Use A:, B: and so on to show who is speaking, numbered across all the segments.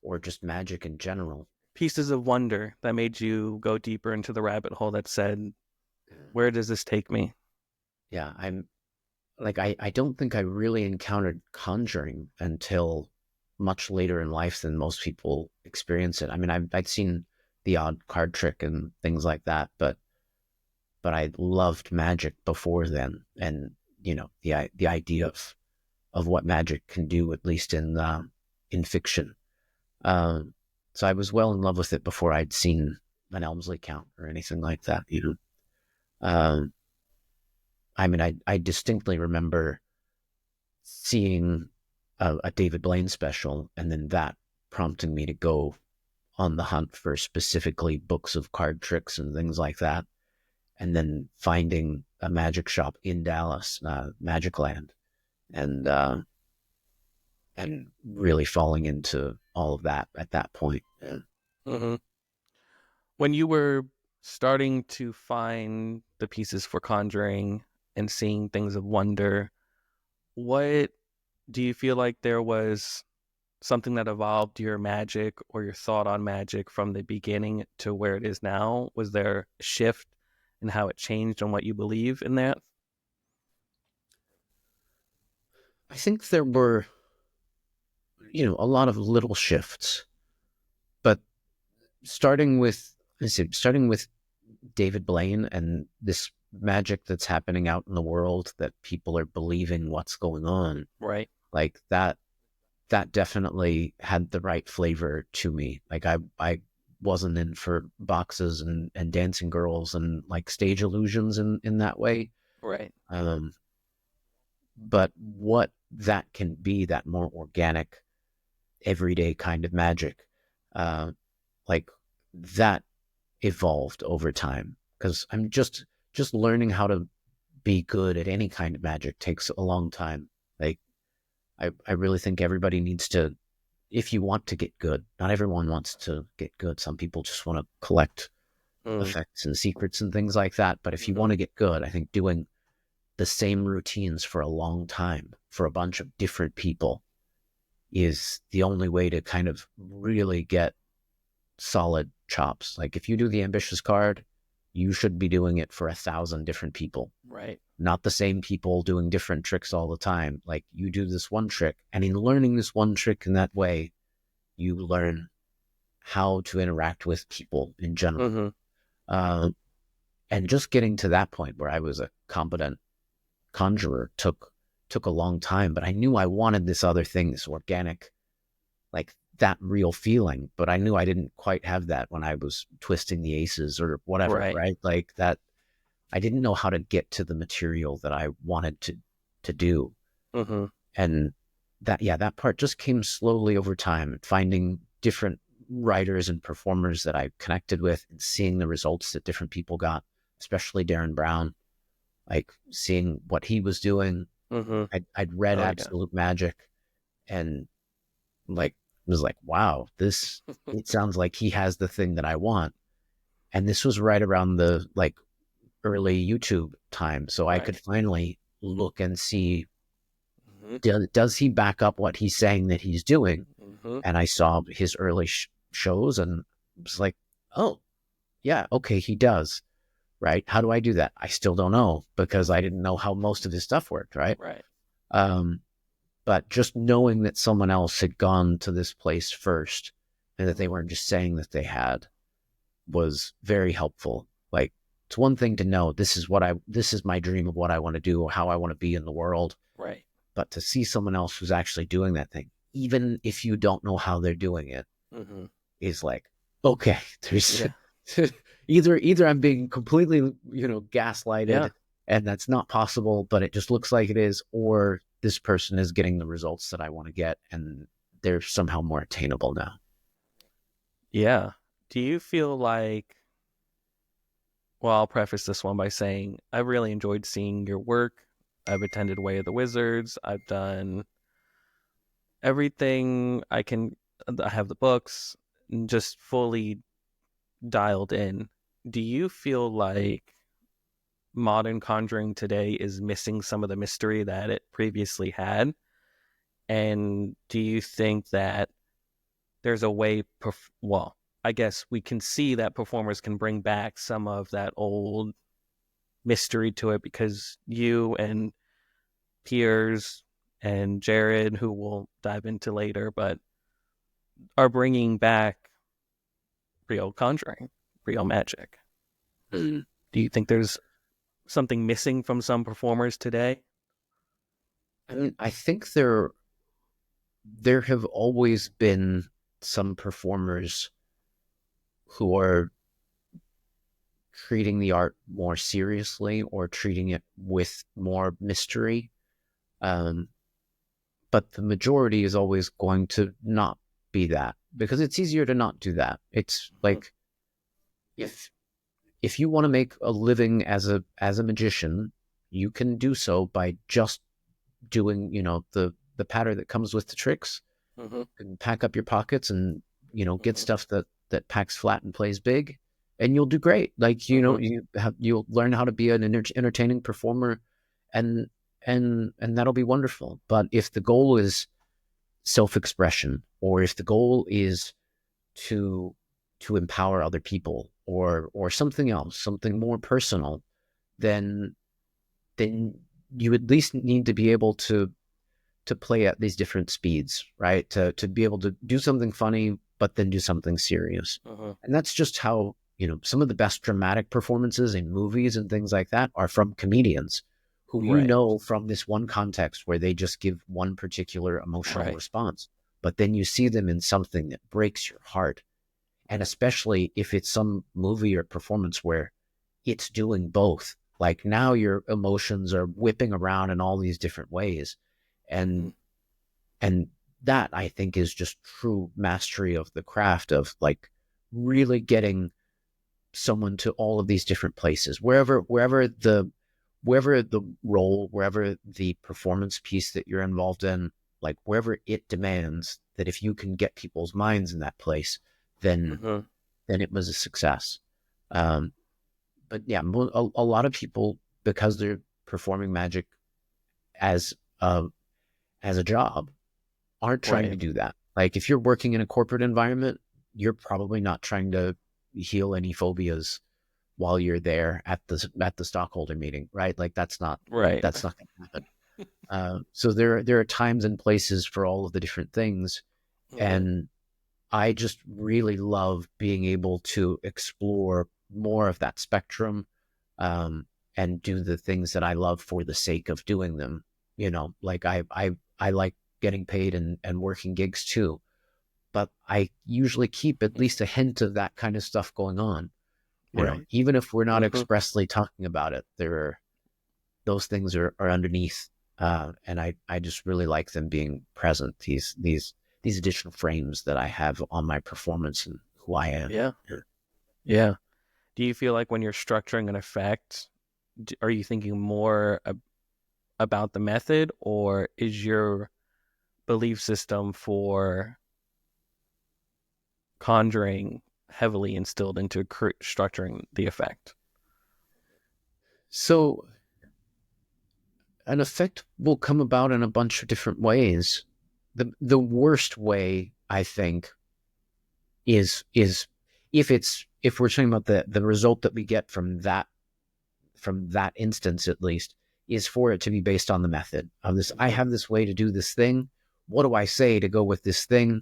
A: or just magic in general.
B: Pieces of wonder that made you go deeper into the rabbit hole that said, where does this take me?
A: Yeah, I'm like I don't think I really encountered conjuring until much later in life than most people experience it. I mean, I'd seen the odd card trick and things like that, but I loved magic before then, and the idea of what magic can do, at least in fiction. Um, so I was well in love with it before I'd seen an Elmsley count or anything like that. Um, I mean, I distinctly remember seeing a David Blaine special, and then that prompting me to go on the hunt for specifically books of card tricks and things like that, and then finding a magic shop in Dallas, Magic Land, and really falling into all of that at that point. Yeah.
B: Mm-hmm. When you were starting to find the pieces for conjuring and seeing things of wonder, what do you feel like there was something that evolved your magic or your thought on magic from the beginning to where it is now? Was there a shift in how it changed on what you believe in that?
A: I think there were, a lot of little shifts, but starting with, starting with David Blaine and this magic that's happening out in the world that people are believing what's going on,
B: Right.
A: like that definitely had the right flavor to me. Like I wasn't in for boxes and dancing girls and like stage illusions in that way.
B: Right.
A: Um, but what that can be, that more organic, everyday kind of magic, uh, like that evolved over time. Because I'm just learning how to be good at any kind of magic takes a long time. Like I really think everybody needs to, if you want to get good, not everyone wants to get good. Some people just want to collect
B: Mm.
A: effects and secrets and things like that. But if you
B: Mm-hmm.
A: want to get good, I think doing the same routines for a long time for a bunch of different people is the only way to kind of really get solid chops. Like if you do the ambitious card, you should be doing it for 1,000 different people,
B: Right.
A: not the same people doing different tricks all the time. Like you do this one trick, and in learning this one trick in that way, you learn how to interact with people in general.
B: Mm-hmm.
A: Uh, and just getting to that point where I was a competent conjurer took a long time, but I knew I wanted this other thing, this organic, like that real feeling. But I knew I didn't quite have that when I was twisting the aces or whatever,
B: Right.
A: right? Like that, I didn't know how to get to the material that I wanted to do.
B: Mm-hmm.
A: And that, yeah, that part just came slowly over time, finding different writers and performers that I connected with and seeing the results that different people got, especially Darren Brown, like seeing what he was doing.
B: Mm-hmm.
A: I'd read
B: Oh yeah.
A: Absolute Magic and like was like, wow, this, it sounds like he has the thing that I want. And this was right around the like early YouTube time. So I could
B: Right.
A: finally look and see,
B: Mm-hmm.
A: does he back up what he's saying that he's doing?
B: Mm-hmm.
A: And I saw his early shows and was like, oh, yeah, okay, he does. Right. How do I do that? I still don't know because I didn't know how most of his stuff worked. Right.
B: Right.
A: Um, but just knowing that someone else had gone to this place first and that they
B: Mm-hmm.
A: weren't just saying that they had was very helpful. Like it's one thing to know this is my dream of what I want to do or how I want to be in the world,
B: Right.
A: but to see someone else who's actually doing that thing, even if you don't know how they're doing it,
B: Mm-hmm.
A: is like, okay, there's
B: Yeah.
A: either I'm being completely, gaslighted
B: Yeah.
A: and that's not possible, but it just looks like it is, or this person is getting the results that I want to get and they're somehow more attainable now.
B: Yeah. Do you feel like, well, I'll preface this one by saying I really enjoyed seeing your work. I've attended Way of the Wizards. I've done everything I can. I have the books, just fully dialed in. Do you feel like modern conjuring today is missing some of the mystery that it previously had? And do you think that there's a way, well, I guess we can see that performers can bring back some of that old mystery to it because you and Piers and Jared, who we'll dive into later, but are bringing back real conjuring, real magic.
A: Mm.
B: Do you think there's something missing from some performers today?
A: I mean, I think there have always been some performers who are treating the art more seriously or treating it with more mystery. Um, but the majority is always going to not be that because it's easier to not do that. It's
B: Mm-hmm.
A: like if if you want to make a living as a magician, you can do so by just doing, the patter that comes with the tricks
B: Mm-hmm.
A: and pack up your pockets and, get stuff that packs flat and plays big and you'll do great. Like,
B: Mm-hmm.
A: you'll learn how to be an entertaining performer and and that'll be wonderful. But if the goal is self-expression or if the goal is to empower other people or something else, something more personal, then then you at least need to be able to play at these different speeds, right? To be able to do something funny, but then do something serious.
B: Mm-hmm.
A: And that's just how, some of the best dramatic performances in movies and things like that are from comedians who
B: Right.
A: from this one context where they just give one particular emotional
B: Right.
A: response. But then you see them in something that breaks your heart. And especially if it's some movie or performance where it's doing both. Like now your emotions are whipping around in all these different ways.
B: Mm-hmm.
A: And and that I think is just true mastery of the craft of like really getting someone to all of these different places, wherever the role, wherever the performance piece that you're involved in, like wherever it demands that if you can get people's minds in that place, then
B: Mm-hmm.
A: it was a success. Um, but yeah, a lot of people, because they're performing magic as a job, aren't trying to
B: Right.
A: do that. Like if you're working in a corporate environment, you're probably not trying to heal any phobias while you're there at the stockholder meeting, right? Like
B: Right.
A: that's not going to happen. So there are times and places for all of the different things,
B: Mm-hmm.
A: and I just really love being able to explore more of that spectrum, um, and do the things that I love for the sake of doing them. Like I like getting paid and working gigs too, but I usually keep at least a hint of that kind of stuff going on.
B: Right.
A: Even if we're not
B: Mm-hmm.
A: expressly talking about it, those things are underneath, and I just really like them being present. These additional frames that I have on my performance and who I am.
B: Yeah. Yeah. Do you feel like when you're structuring an effect, are you thinking more about the method, or is your belief system for conjuring heavily instilled into structuring the effect?
A: So an effect will come about in a bunch of different ways. The worst way, I think, is if we're talking about the result that we get from that instance at least, is for it to be based on the method of this. I
B: Mm-hmm.
A: have this way to do this thing. What do I say to go with this thing?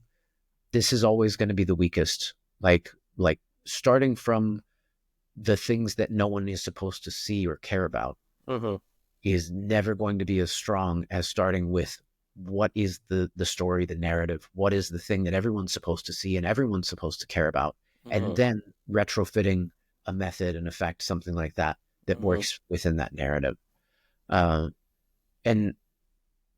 A: This is always going to be the weakest. Like starting from the things that no one is supposed to see or care about
B: Mm-hmm.
A: is never going to be as strong as starting with what is the story, the narrative, what is the thing that everyone's supposed to see and everyone's supposed to care about, and
B: Mm-hmm.
A: then retrofitting a method, an effect, something like that that
B: Mm-hmm.
A: works within that narrative. Uh, and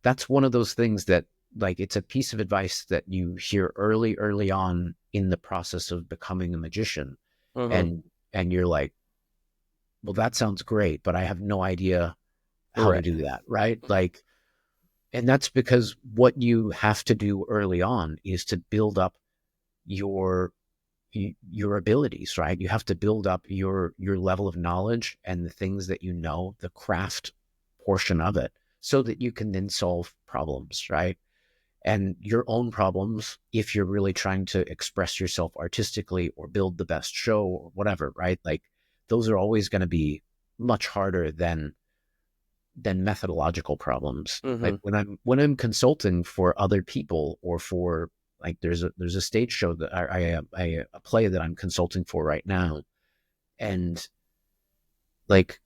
A: that's one of those things that, like, it's a piece of advice that you hear early on in the process of becoming a magician,
B: Mm-hmm.
A: and you're like, well, that sounds great, but I have no idea how to
B: Right.
A: do that, right? Like, and that's because what you have to do early on is to build up your your abilities, right? You have to build up your level of knowledge and the things that the craft portion of it, so that you can then solve problems, right? and your own problems if you're really trying to express yourself artistically or build the best show or whatever, right? Like those are always going to be much harder than methodological problems.
B: Mm-hmm.
A: Like when I'm consulting for other people or for like there's a stage show that I a play that I'm consulting for right now, and like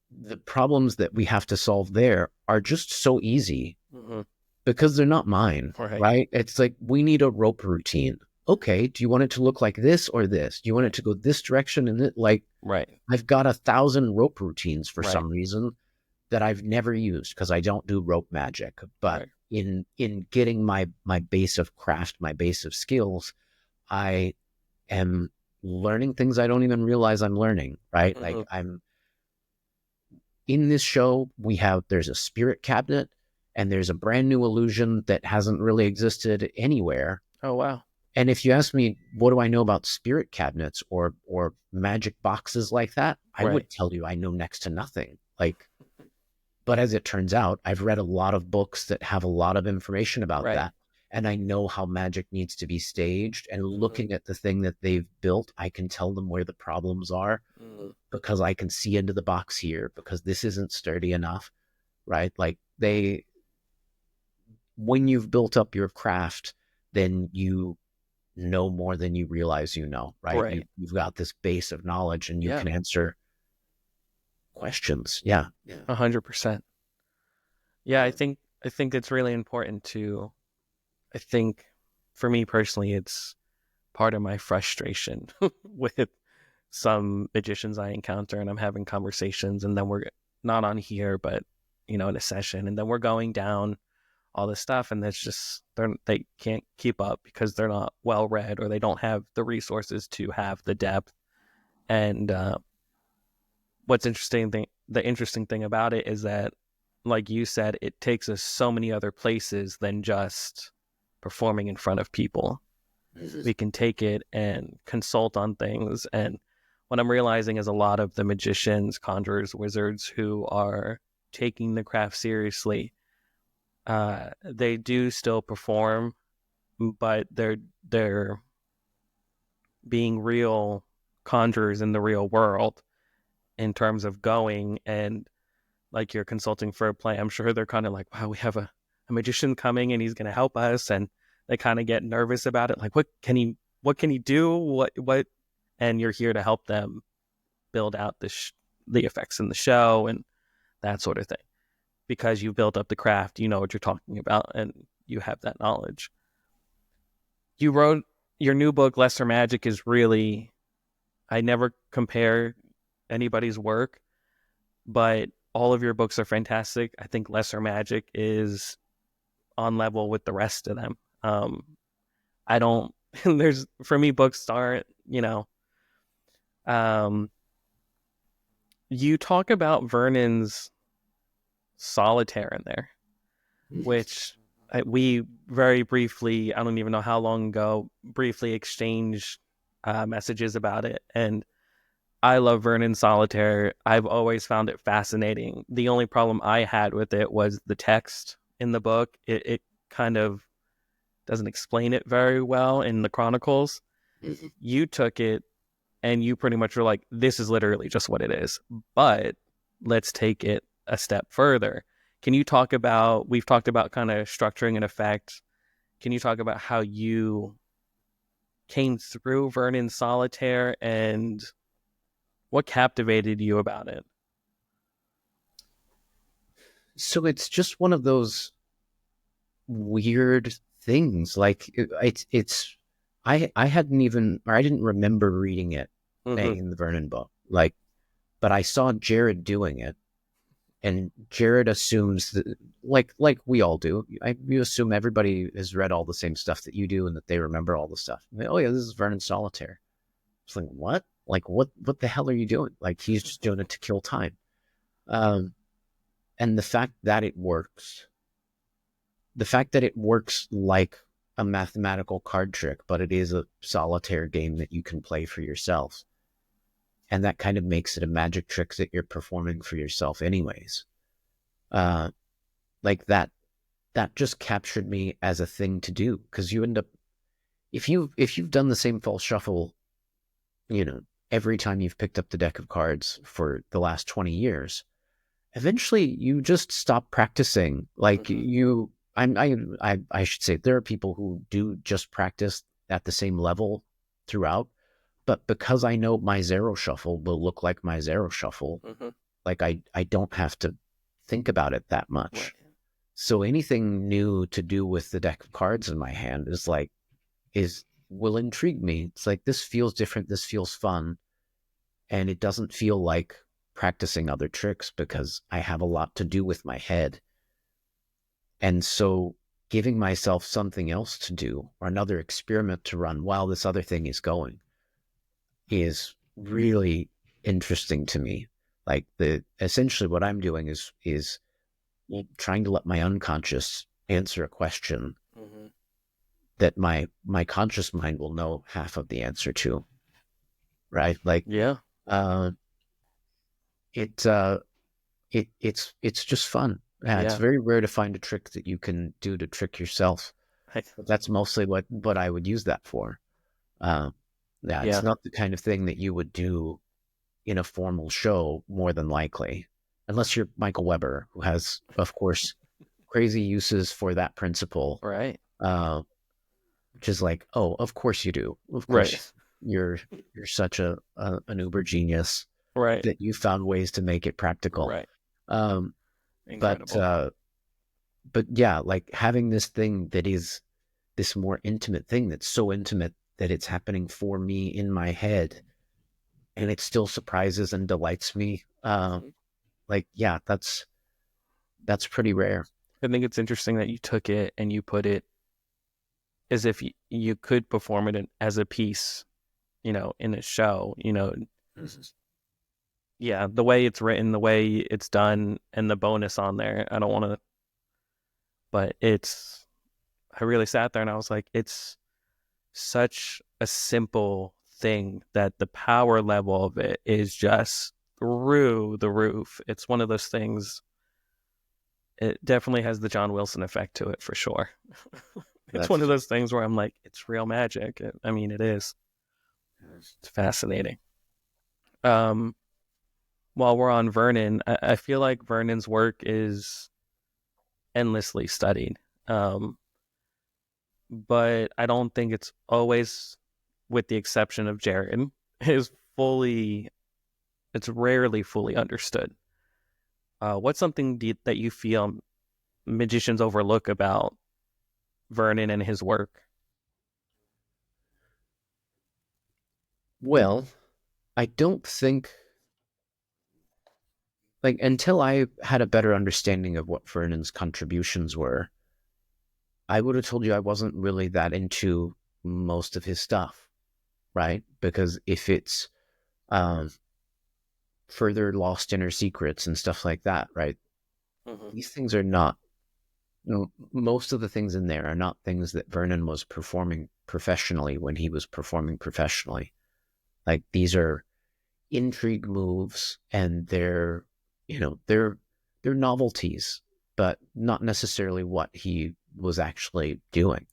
A: the problems that we have to solve there are just so easy
B: Mm-hmm.
A: because they're not mine,
B: Right.
A: right? It's like we need a rope routine. Okay, do you want it to look like this or this? Do you want it to go this direction? And it like
B: Right.
A: I've got 1,000 rope routines for
B: Right.
A: some reason that I've never used because I don't do rope magic. But
B: Right.
A: in getting my base of craft, my base of skills, I am learning things I don't even realize I'm learning, right?
B: Mm-hmm.
A: Like I'm in this show, there's a spirit cabinet and there's a brand new illusion that hasn't really existed anywhere.
B: Oh wow.
A: And if you ask me, what do I know about spirit cabinets or magic boxes like that? I
B: Right.
A: would tell you I know next to nothing. Like, but as it turns out, I've read a lot of books that have a lot of information about
B: Right.
A: that. And I know how magic needs to be staged. And
B: Mm-hmm.
A: looking at the thing that they've built, I can tell them where the problems are
B: Mm-hmm.
A: because I can see into the box here because this isn't sturdy enough, right? Like when you've built up your craft, then you know more than you realize you know, right?
B: Right.
A: You've got this base of knowledge and you
B: Yeah.
A: can answer questions. Yeah. Yeah.
B: 100%. Yeah, I think it's really important to. I think for me personally, it's part of my frustration with some magicians I encounter, and I'm having conversations, and then we're not on here, but in a session, and then we're going down all this stuff, and it's just they can't keep up because they're not well read or they don't have the resources to have the depth. And the interesting thing about it is that, like you said, it takes us so many other places than just performing in front of people. We can take it and consult on things. And what I'm realizing is a lot of the magicians, conjurers, wizards who are taking the craft seriously, they do still perform, but they're being real conjurers in the real world in terms of going and like you're consulting for a play. I'm sure they're kind of like, wow, we have a magician coming and he's going to help us, and they kind of get nervous about it. Like, what can he do? What? And you're here to help them build out the effects in the show and that sort of thing because you built up the craft, you know what you're talking about, and you have that knowledge. You wrote your new book, Lesser Magic, is really, I never compare anybody's work, but all of your books are fantastic. I think Lesser Magic is on level with the rest of them. I don't, there's, for me, books aren't, um, you talk about Vernon's solitaire in there, which we very briefly, I don't even know how long ago, briefly exchanged messages about it. And I love Vernon Solitaire. I've always found it fascinating. The only problem I had with it was the text in the book. It kind of doesn't explain it very well in the chronicles. You took it and you pretty much were like, this is literally just what it is. But let's take it a step further. Can you talk about, we've talked about kind of structuring an effect. Can you talk about how you came through Vernon Solitaire and what captivated you about it?
A: So it's just one of those weird things. Like I hadn't even, or I didn't remember reading it
B: Mm-hmm.
A: in the Vernon book. Like, but I saw Jared doing it, and Jared assumes that, like we all do. You assume everybody has read all the same stuff that you do, and that they remember all the stuff. Like, oh yeah, this is Vernon Solitaire. It's like what? Like what the hell are you doing? Like he's just doing it to kill time. Um, and the fact that it works like a mathematical card trick, but it is a solitaire game that you can play for yourself. And that kind of makes it a magic trick that you're performing for yourself anyways. Uh, like that just captured me as a thing to do, because you end up, if you've done the same false shuffle, you know, every time you've picked up the deck of cards for the last 20 years, eventually you just stop practicing. Like
B: Mm-hmm.
A: I should say there are people who do just practice at the same level throughout, but because I know my zero shuffle will look like my zero shuffle,
B: Mm-hmm.
A: like I don't have to think about it that
B: Right.
A: much. So anything new to do with the deck of cards in my hand is like, is will intrigue me. It's like, this feels different, this feels fun, and it doesn't feel like practicing other tricks because I have a lot to do with my head. And so giving myself something else to do or another experiment to run while this other thing is going is really interesting to me. Like, the essentially what I'm doing is trying to let my unconscious answer a question
B: Mm-hmm.
A: that my conscious mind will know half of the answer to, right? Like,
B: Yeah.
A: uh it uh it's just fun. Yeah, it's
B: Yeah.
A: very rare to find a trick that you can do to trick yourself,
B: I,
A: but that's mostly what I would use that for. uh yeah, it's
B: yeah.
A: not the kind of thing that you would do in a formal show, more than likely, unless you're Michael Weber, who has, of course, crazy uses for that principle.
B: Right.
A: uh which is like, oh, of course you do. Of
B: Right.
A: course you're such an uber genius
B: Right.
A: that you found ways to make it practical.
B: Right.
A: Um, but
B: Incredible.
A: uh, but yeah, like having this thing that is this more intimate thing that's so intimate that it's happening for me in my head, and it still surprises and delights me.
B: Mhm.
A: Like, yeah, that's pretty rare.
B: I think it's interesting that you took it and you put it as if you could perform it as a piece, in a show, yeah, the way it's written, the way it's done, and the bonus on there. I don't want to, but I really sat there and I was like, it's such a simple thing that the power level of it is just through the roof. It's one of those things. It definitely has the John Wilson effect to it for sure. It's one of
A: That's
B: those things where I'm like, it's real magic. I mean, it is. It's fascinating. Um, while we're on Vernon, I feel like Vernon's work is endlessly studied. Um, but I don't think it's always, with the exception of Jared, is fully, it's rarely fully understood. What's something that you feel magicians overlook about Vernon and his work?
A: Well, I don't think, like, until I had a better understanding of what Vernon's contributions were, I would have told you I wasn't really that into most of his stuff, right? Because if it's um, further lost inner secrets and stuff like that, right?
B: Mm-hmm.
A: These things are not, most of the things in there are not things that Vernon was performing professionally when he was performing professionally. Like, these are intrigue moves, and they're novelties, but not necessarily what he was actually doing.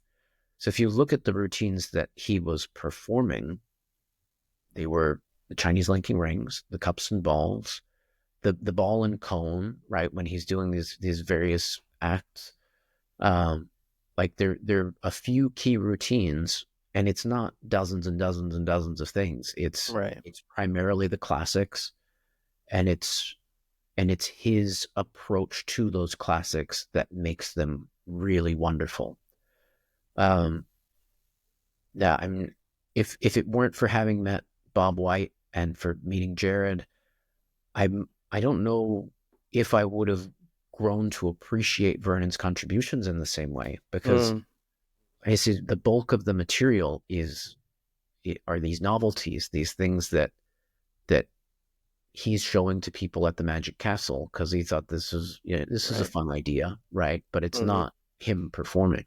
A: So if you look at the routines that he was performing, they were the Chinese linking rings, the cups and balls, the ball and cone, right? When he's doing these various acts, um, like there are a few key routines, and it's not dozens and dozens and dozens of things.
B: Right.
A: It's primarily the classics, and it's his approach to those classics that makes them really wonderful. Um, yeah, I mean, if it weren't for having met Bob White and for meeting Jared, I don't know if I would have grown to appreciate Vernon's contributions in the same way, because
B: Mm,
A: I see the bulk of the material are these novelties, these things that he's showing to people at the Magic Castle because he thought this is a
B: right.
A: fun idea, right? But it's
B: Mm-hmm.
A: not him performing.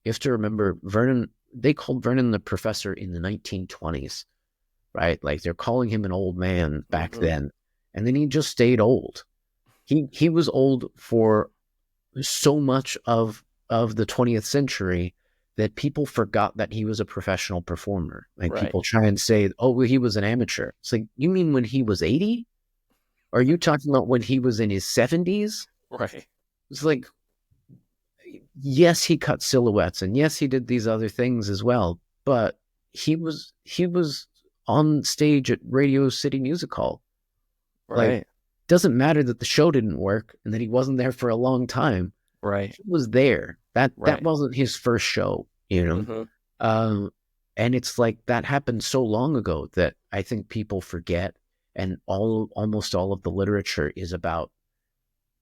A: You have to remember, Vernon. They called Vernon the professor in the 1920s, right? Like, they're calling him an old man back
B: Mm-hmm.
A: then, and then he just stayed old. He was old for so much of the 20th century that people forgot that he was a professional performer. Like
B: Right.
A: people try and say, "Oh, well, he was an amateur." It's like, you mean when he was 80? Are you talking about when he was in his 70s?
B: Right.
A: It's like, yes, he cut silhouettes, and yes, he did these other things as well, but he was on stage at Radio City Music Hall. Like,
B: Right.
A: doesn't matter that the show didn't work and that he wasn't there for a long time.
B: Right.
A: He was there. That
B: Right.
A: wasn't his first show, you know.
B: Mm-hmm.
A: Um, and it's like that happened so long ago that I think people forget, and almost all of the literature is about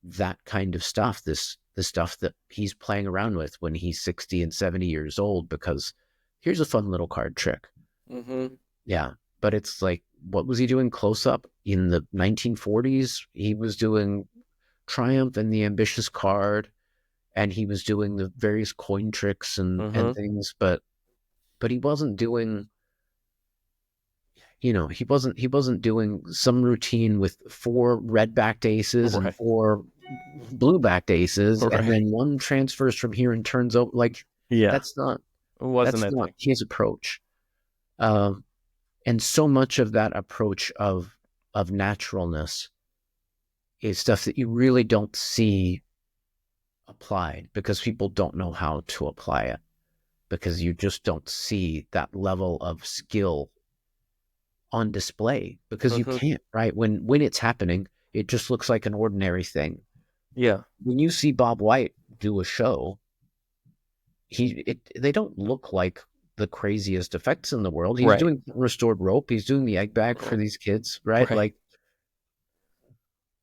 A: that kind of stuff. The stuff that he's playing around with when he's 60 and 70 years old. Because here's a fun little card trick.
B: Mm-hmm.
A: Yeah, but it's like, what was he doing close up in the 1940s? He was doing Triumph and the Ambitious Card, and he was doing the various coin tricks and
B: Mm-hmm.
A: things, but he wasn't doing, he wasn't doing some routine with four red backed aces and
B: Right.
A: four blue backed aces, and
B: Right.
A: then one transfers from here and turns out like
B: Yeah.
A: that's not
B: It wasn't
A: that's
B: a
A: not
B: thing.
A: his approach. Um, and so much of that approach of naturalness is stuff that you really don't see applied because people don't know how to apply it, because you just don't see that level of skill on display because you
B: Mm-hmm.
A: can't, right? When it's happening, it just looks like an ordinary thing.
B: Yeah.
A: When you see Bob White do a show, they don't look like the craziest effects in the world. He's
B: Right.
A: doing restored rope, he's doing the egg bag for these kids, right?
B: Right.
A: Like,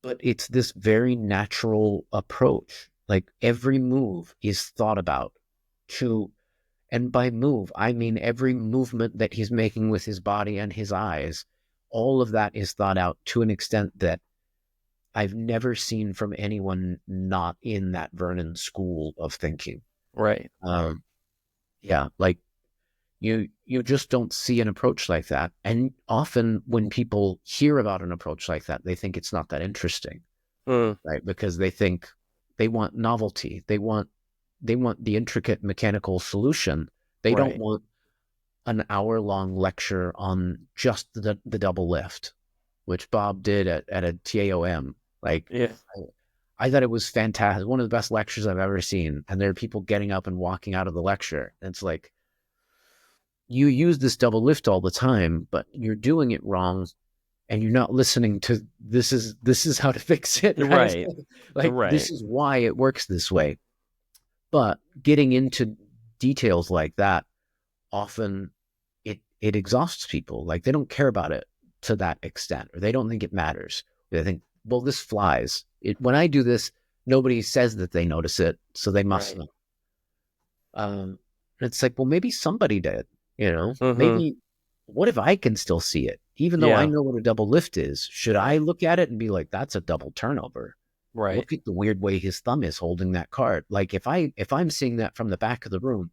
A: but it's this very natural approach. Like every move is thought about to, and by move, I mean every movement that he's making with his body and his eyes. All of that is thought out to an extent that I've never seen from anyone not in that Vernon school of thinking.
B: Right.
A: Um, yeah, like you just don't see an approach like that. And often when people hear about an approach like that, they think it's not that interesting,
B: Mm.
A: right? Because they think they want novelty. They want the intricate mechanical solution. They don't
B: Right.
A: want an hour-long lecture on just the double lift, which Bob did at a TAOM. Like,
B: Yeah.
A: I thought it was fantastic. One of the best lectures I've ever seen. And there are people getting up and walking out of the lecture. And it's like, you use this double lift all the time, but you're doing it wrong, and you're not listening to this is how to fix it, right?
B: Right.
A: Like, this
B: Right.
A: is why it works this way. But getting into details like that, often it exhausts people. Like, they don't care about it to that extent, or they don't think it matters. They think, well, this flies. When I do this, nobody says that they notice it, so they must
B: Right.
A: know. It's like, well, maybe somebody did,
B: Mm-hmm.
A: maybe, what if I can still see it? Even though I
B: Yeah.
A: know what a double lift is, should I
B: Right.
A: look at it and be like, that's a double turnover?
B: Right.
A: Look at the weird way his thumb is holding that card. Like, if I'm seeing that from the back of the room,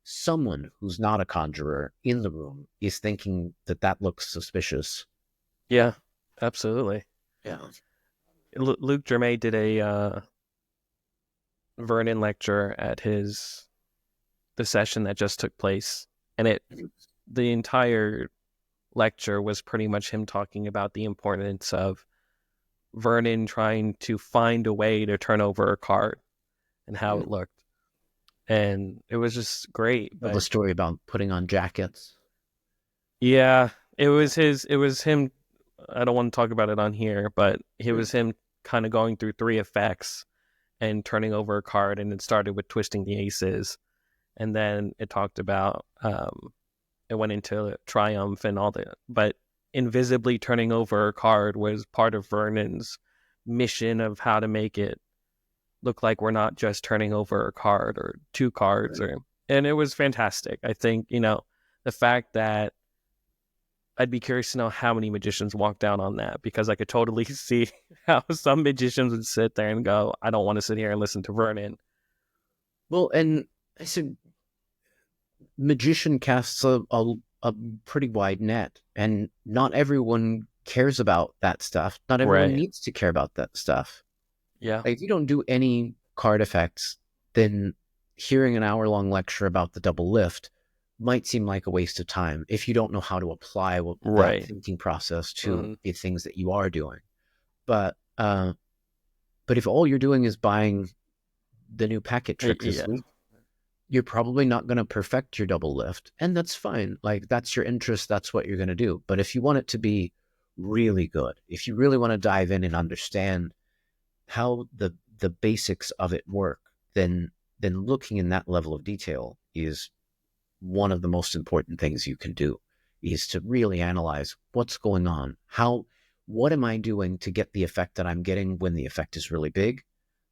A: someone who's not a conjurer in the room is thinking that that looks suspicious.
B: Yeah. Absolutely.
A: Yeah.
B: Luke Germain did a Vernon lecture at the session that just took place, and the entire lecture was pretty much him talking about the importance of Vernon trying to find a way to turn over a card and how
A: Yeah.
B: it looked. And it was just great.
A: Tell the
B: But
A: story about putting on jackets.
B: yeah, it was him. I don't want to talk about it on here, but it was him kind of going through three effects and turning over a card. And it started with twisting the aces. And then it talked about, it went into triumph and all that. But invisibly turning over a card was part of Vernon's mission of how to make it look like we're not just turning over a card or two cards,
A: Right.
B: or and it was fantastic. I think, the fact that I'd be curious to know how many magicians walk down on that, because I could totally see how some magicians would sit there and go, I don't want to sit here and listen to Vernon.
A: Well, and I said, magician casts a pretty wide net, and not everyone cares about that stuff. Not everyone
B: Right.
A: needs to care about that stuff.
B: Yeah.
A: Like, if you don't do any card effects, then hearing an hour-long lecture about the double lift might seem like a waste of time if you don't know how to apply that
B: Right.
A: thinking process to
B: Mm-hmm.
A: the things that you are doing. But but if all you're doing is buying the new packet trick this
B: Yeah.
A: week, you're probably not going to perfect your double lift, and that's fine. Like, that's your interest, that's what you're going to do. But if you want it to be really good, if you really want to dive in and understand how the basics of it work, then looking in that level of detail is one of the most important things you can do, is to really analyze what's going on. What am I doing to get the effect that I'm getting when the effect is really big?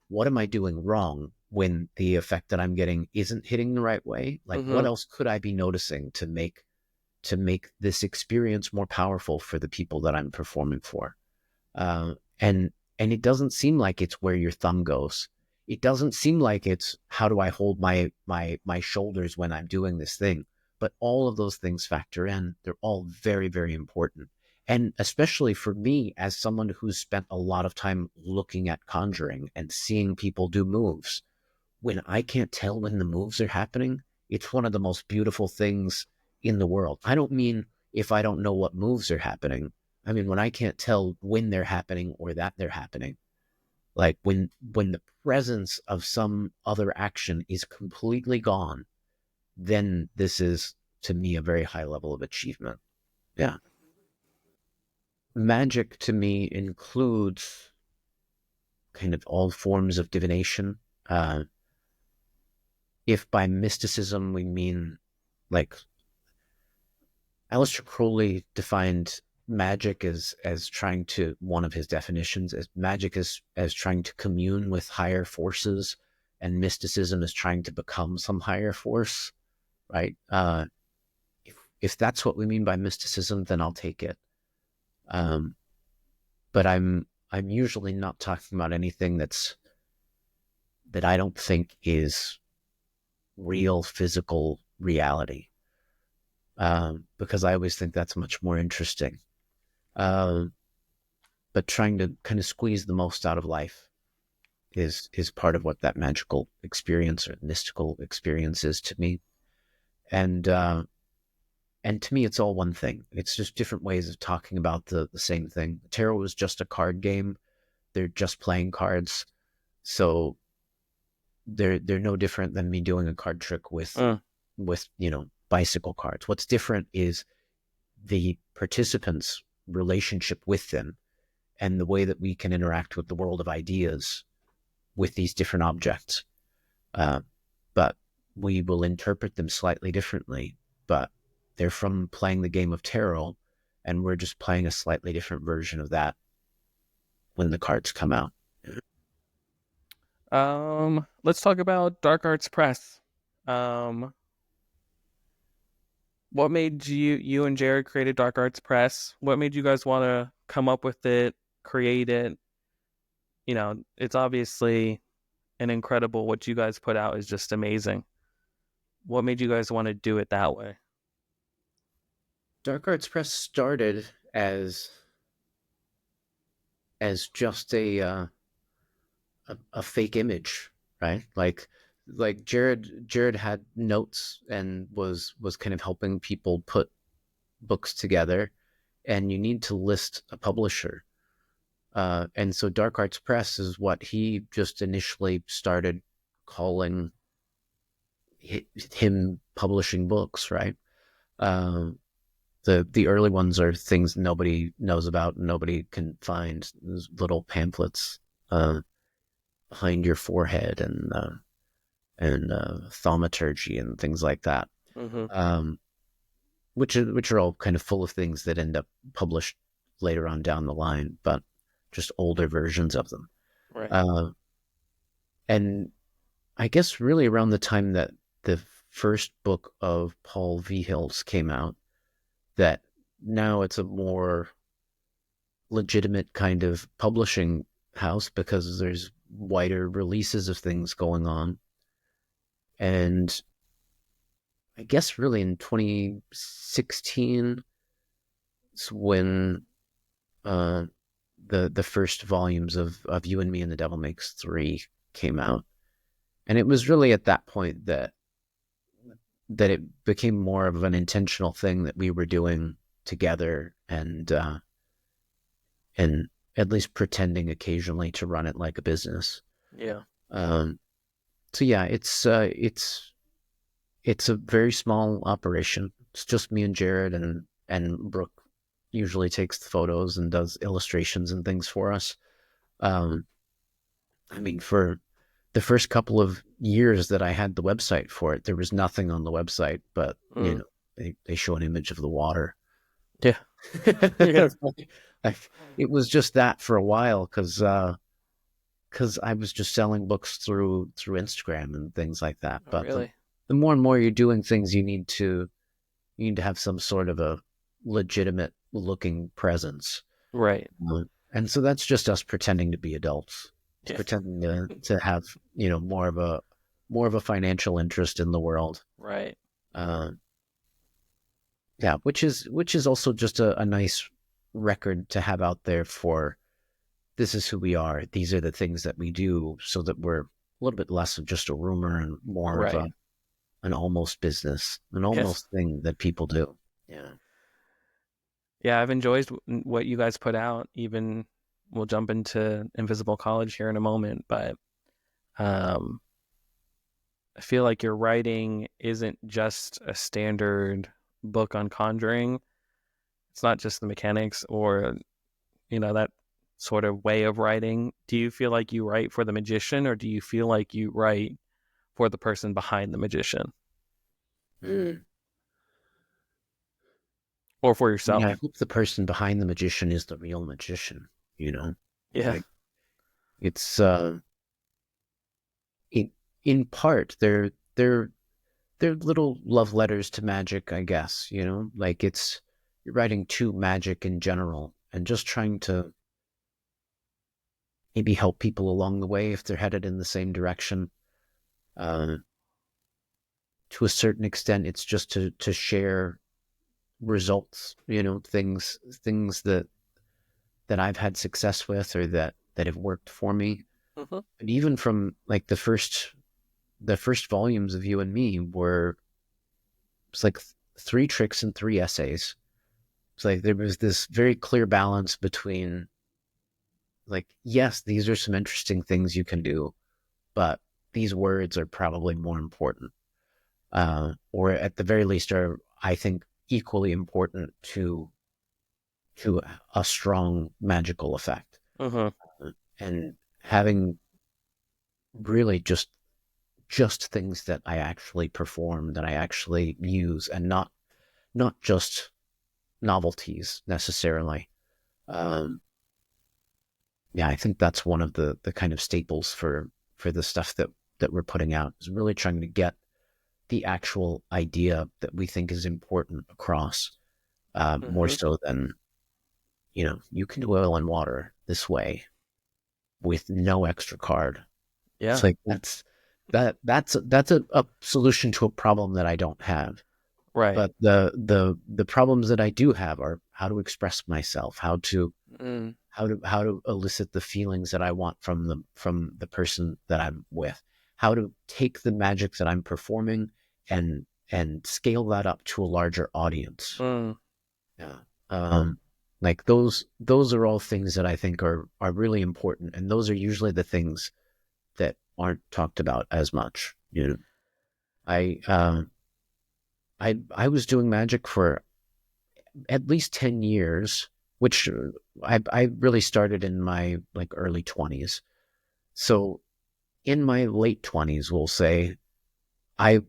A: What am I doing wrong when the effect that I'm getting isn't hitting the right way? Like, what
B: Mm-hmm.
A: else could I be noticing to make this experience more powerful for the people that I'm performing for? And it doesn't seem like it's where your thumb goes. It doesn't seem like it's how do I hold my shoulders when I'm doing this thing. But all of those things factor in. They're all very, very important. And especially for me, as someone who's spent a lot of time looking at conjuring and seeing people do moves, when I can't tell when the moves are happening, it's one of the most beautiful things in the world. I don't mean if I don't know what moves are happening. I mean, when I can't tell when they're happening or that they're happening, like when the presence of some other action is completely gone, then this is to me a very high level of achievement. Yeah. Magic to me includes kind of all forms of divination. Uh, if by mysticism we mean, like, Aleister Crowley defined magic as trying to, one of his definitions as magic as trying to commune with higher forces, and mysticism is trying to become some higher force, right? If that's what we mean by mysticism, then I'll take it. Um, but I'm usually not talking about anything that I don't think is real physical reality, because I always think that's much more interesting. Um, but trying to kind of squeeze the most out of life is part of what that magical experience or mystical experience is to me. And to me, it's all one thing. It's just different ways of talking about the same thing. Tarot is just a card game. They're just playing cards, so they're no different than me doing a card trick
B: Mm.
A: with bicycle cards. What's different is the participants' relationship with them and the way that we can interact with the world of ideas with these different objects. Uh, but we will interpret them slightly differently. But they're from playing the game of tarot, and we're just playing a slightly different version of that when the cards come out.
B: Let's talk about Dark Arts Press. Um, what made you and Jared created Dark Arts Press? What made you guys want to come up with it, create it? It's obviously an incredible, what you guys put out is just amazing. What made you guys want to do it that way?
A: Dark Arts Press started as just a fake image, right? Like Jared had notes and was kind of helping people put books together, and you need to list a publisher. And so Dark Arts Press is what he just initially started calling him publishing books, right? Um, the early ones are things nobody knows about, nobody can find. Those little pamphlets uh, behind your forehead, and thaumaturgy and things like that,
B: Mm-hmm.
A: um, which are all kind of full of things that end up published later on down the line, but just older versions of them.
B: Right.
A: Uh, and I guess really around the time that the first book of Paul Vihil's came out, that now it's a more legitimate kind of publishing house because there's wider releases of things going on. And I guess really in 2016 is when uh, the first volumes of You and Me and the Devil Makes Three came out. And it was really at that point that it became more of an intentional thing that we were doing together, and at least pretending occasionally to run it like a business.
B: Yeah.
A: Um, so yeah, it's a very small operation. It's just me and Jared, and Brooke usually takes the photos and does illustrations and things for us. Um, I mean, for the first couple of years that I had the website for it, there was nothing on the website, but
B: Mm.
A: they show an image of the water.
B: Yeah. Yeah.
A: I, it was just that for a while because I was just selling books through Instagram and things like that.
B: Oh,
A: But
B: really?
A: the more and more you're doing things, you need to have some sort of a legitimate looking presence.
B: Right.
A: And so that's just us pretending to be adults. It's
B: Yeah.
A: pretending to have, more of a financial interest in the world.
B: Right.
A: Uh, yeah, which is also just a nice record to have out there for this is who we are. These are the things that we do, so that we're a little bit less of just a rumor and more of
B: Right.
A: an almost business, an
B: Yes.
A: almost thing that people do. Yeah.
B: Yeah, I've enjoyed what you guys put out. Even we'll jump into Invisible College here in a moment, but um, I feel like your writing isn't just a standard book on conjuring. It's not just the mechanics or that sort of way of writing. Do you feel like you write for the magician, or do you feel like you write for the person behind the magician,
A: Mm.
B: or for
A: Yeah, I
B: yourself?
A: hope the person behind the magician is the real magician, you know?
B: Yeah.
A: Like it's in in part they're little love letters to magic, I guess, Like you're writing to magic in general and just trying to maybe help people along the way if they're headed in the same direction. Uh, to a certain extent, it's just to share results, things that I've had success with or that have worked for me.
B: Hmm.
A: And even from like the first volumes of You and Me were it's like three tricks and three essays. It's like there was this very clear balance between like, yes, these are some interesting things you can do, but these words are probably more important, or at the very least are, I think, equally important to a strong magical effect.
B: Hmm.
A: And having really just things that I actually perform, that I actually use, and not just novelties necessarily. Um, yeah, I think that's one of the kind of staples for the stuff that we're putting out is really trying to get the actual idea that we think is important across, more
B: Hmm.
A: so than you can do oil and water this way with no extra card. It's
B: Yeah.
A: like that's a solution to a problem that I don't have.
B: Right.
A: But the problems that I do have are how to express myself,
B: Mm.
A: how to elicit the feelings that I want from the person that I'm with, how to take the magic that I'm performing and scale that up to a larger audience.
B: Mm.
A: Yeah. Like those are all things that I think are really important, and those are usually the things that aren't talked about as much. I I was doing magic for at least 10 years, which I really started in my like early 20s. So in my late 20s, we'll say, I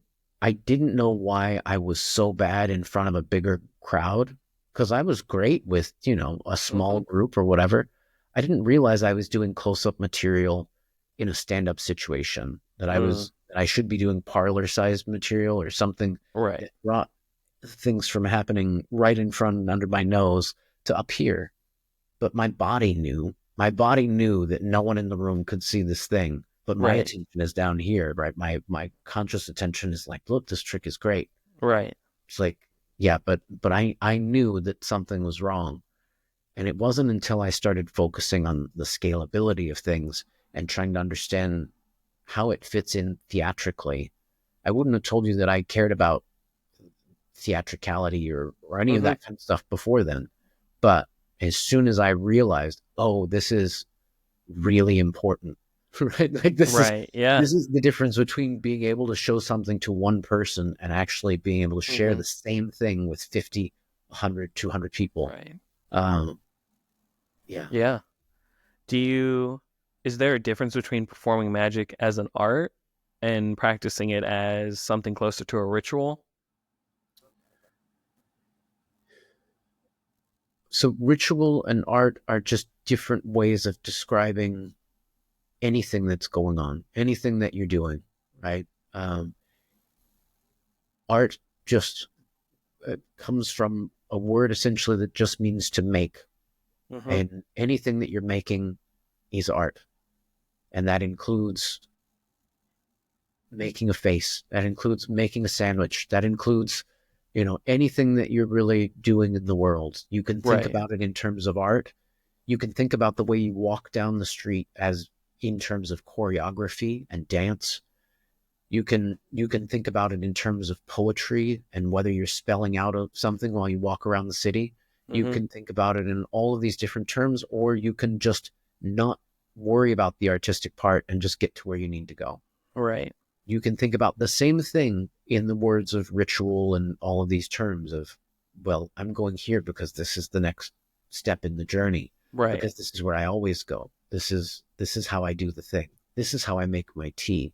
A: I didn't know why I was so bad in front of a bigger crowd because I was great with, a small
B: Hmm.
A: group or whatever. I didn't realize I was doing close-up material in a stand-up situation,
B: Mm.
A: that I should be doing parlor-sized material or something
B: Right.
A: that brought things from happening right in front and under my nose to up here. But my body knew that no one in the room could see this thing, but my
B: Right.
A: attention is down here, right? My conscious attention is like, look, this trick is great.
B: Right.
A: It's like, yeah, but I knew that something was wrong. And it wasn't until I started focusing on the scalability of things and trying to understand how it fits in theatrically. I wouldn't have told you that I cared about theatricality or any of
B: Mm-hmm.
A: that kind of stuff before then. But as soon as I realized, oh, this is really important, right? Like
B: Right. Yeah.
A: this is the difference between being able to show something to one person and actually being able to share
B: Mm-hmm.
A: the same thing with 50, 100, 200 people.
B: Right.
A: Um, yeah.
B: Yeah. Do you, is there a difference between performing magic as an art and practicing it as something closer to a ritual?
A: So ritual and art are just different ways of describing anything that's going on, anything that you're doing, right? Um, art just comes from a word essentially that just means to make.
B: Mm-hmm.
A: And anything that you're making is art. And that includes making a face, that includes making a sandwich, that includes, anything that you're really doing in the world. You can think
B: Right.
A: about it in terms of art. You can think about the way you walk down the street as in terms of choreography and dance. You can think about it in terms of poetry and whether you're spelling out something while you walk around the city. You
B: Mm-hmm.
A: can think about it in all of these different terms, or you can just not worry about the artistic part and just get to where you need to go.
B: Right.
A: You can think about the same thing in the words of ritual and all of these terms of, well, I'm going here because this is the next step in the journey,
B: Right.
A: because this is where I always go. This is how I do the thing. This is how I make my tea,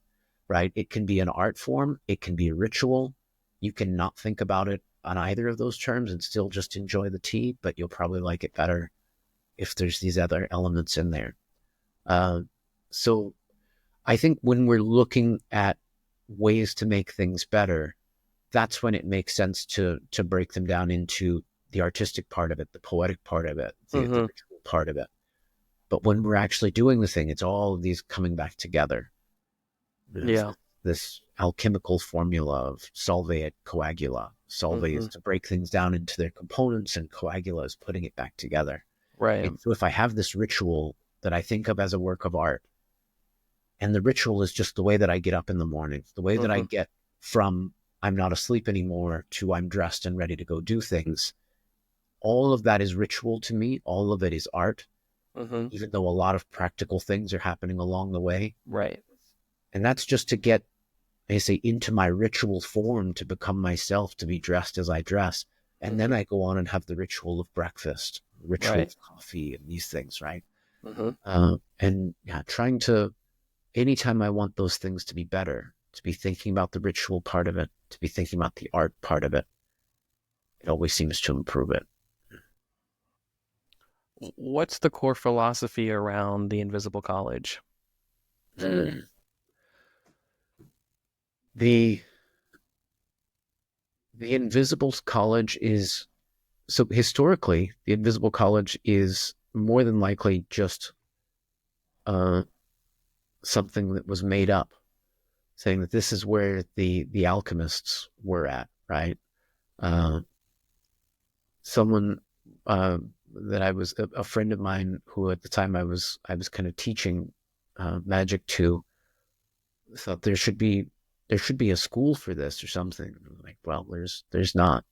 A: right? It can be an art form. It can be a ritual. You can not think about it on either of those terms and still just enjoy the tea, but you'll probably like it better if there's these other elements in there. Uh, so I think when we're looking at ways to make things better, that's when it makes sense to break them down into the artistic part of it, the poetic part of it, the
B: Mm-hmm.
A: ritual part of it. But when we're actually doing the thing, it's all of these coming back together. There's
B: Yeah.
A: this alchemical formula of solve et coagula. Solve
B: Mm-hmm.
A: is to break things down into their components, and coagula is putting it back together.
B: Right.
A: And so if I have this ritual that I think of as a work of art, and the ritual is just the way that I get up in the morning, the way that I
B: Mm-hmm.
A: get from I'm not asleep anymore to I'm dressed and ready to go do things. All of that is ritual to me. All of it is art,
B: Mm-hmm.
A: even though a lot of practical things are happening along the way.
B: Right.
A: And that's just to get, I say, into my ritual form, to become myself, to be dressed as I dress. And then
B: Mm-hmm.
A: I go on and have the ritual of breakfast, ritual
B: Right.
A: of coffee, and these things, right?
B: Mm-hmm.
A: And yeah, trying to, anytime I want those things to be better, to be thinking about the ritual part of it, to be thinking about the art part of it, it always seems to improve it.
B: What's the core philosophy around the Invisible College?
A: The the Invisible College is, so historically, the Invisible College is more than likely just uh, something that was made up, saying that this is where the alchemists were at, right? Uh, someone that I was a friend of mine who at the time I was kind of teaching magic to, thought there should be a school for this or something. Like, well, there's not.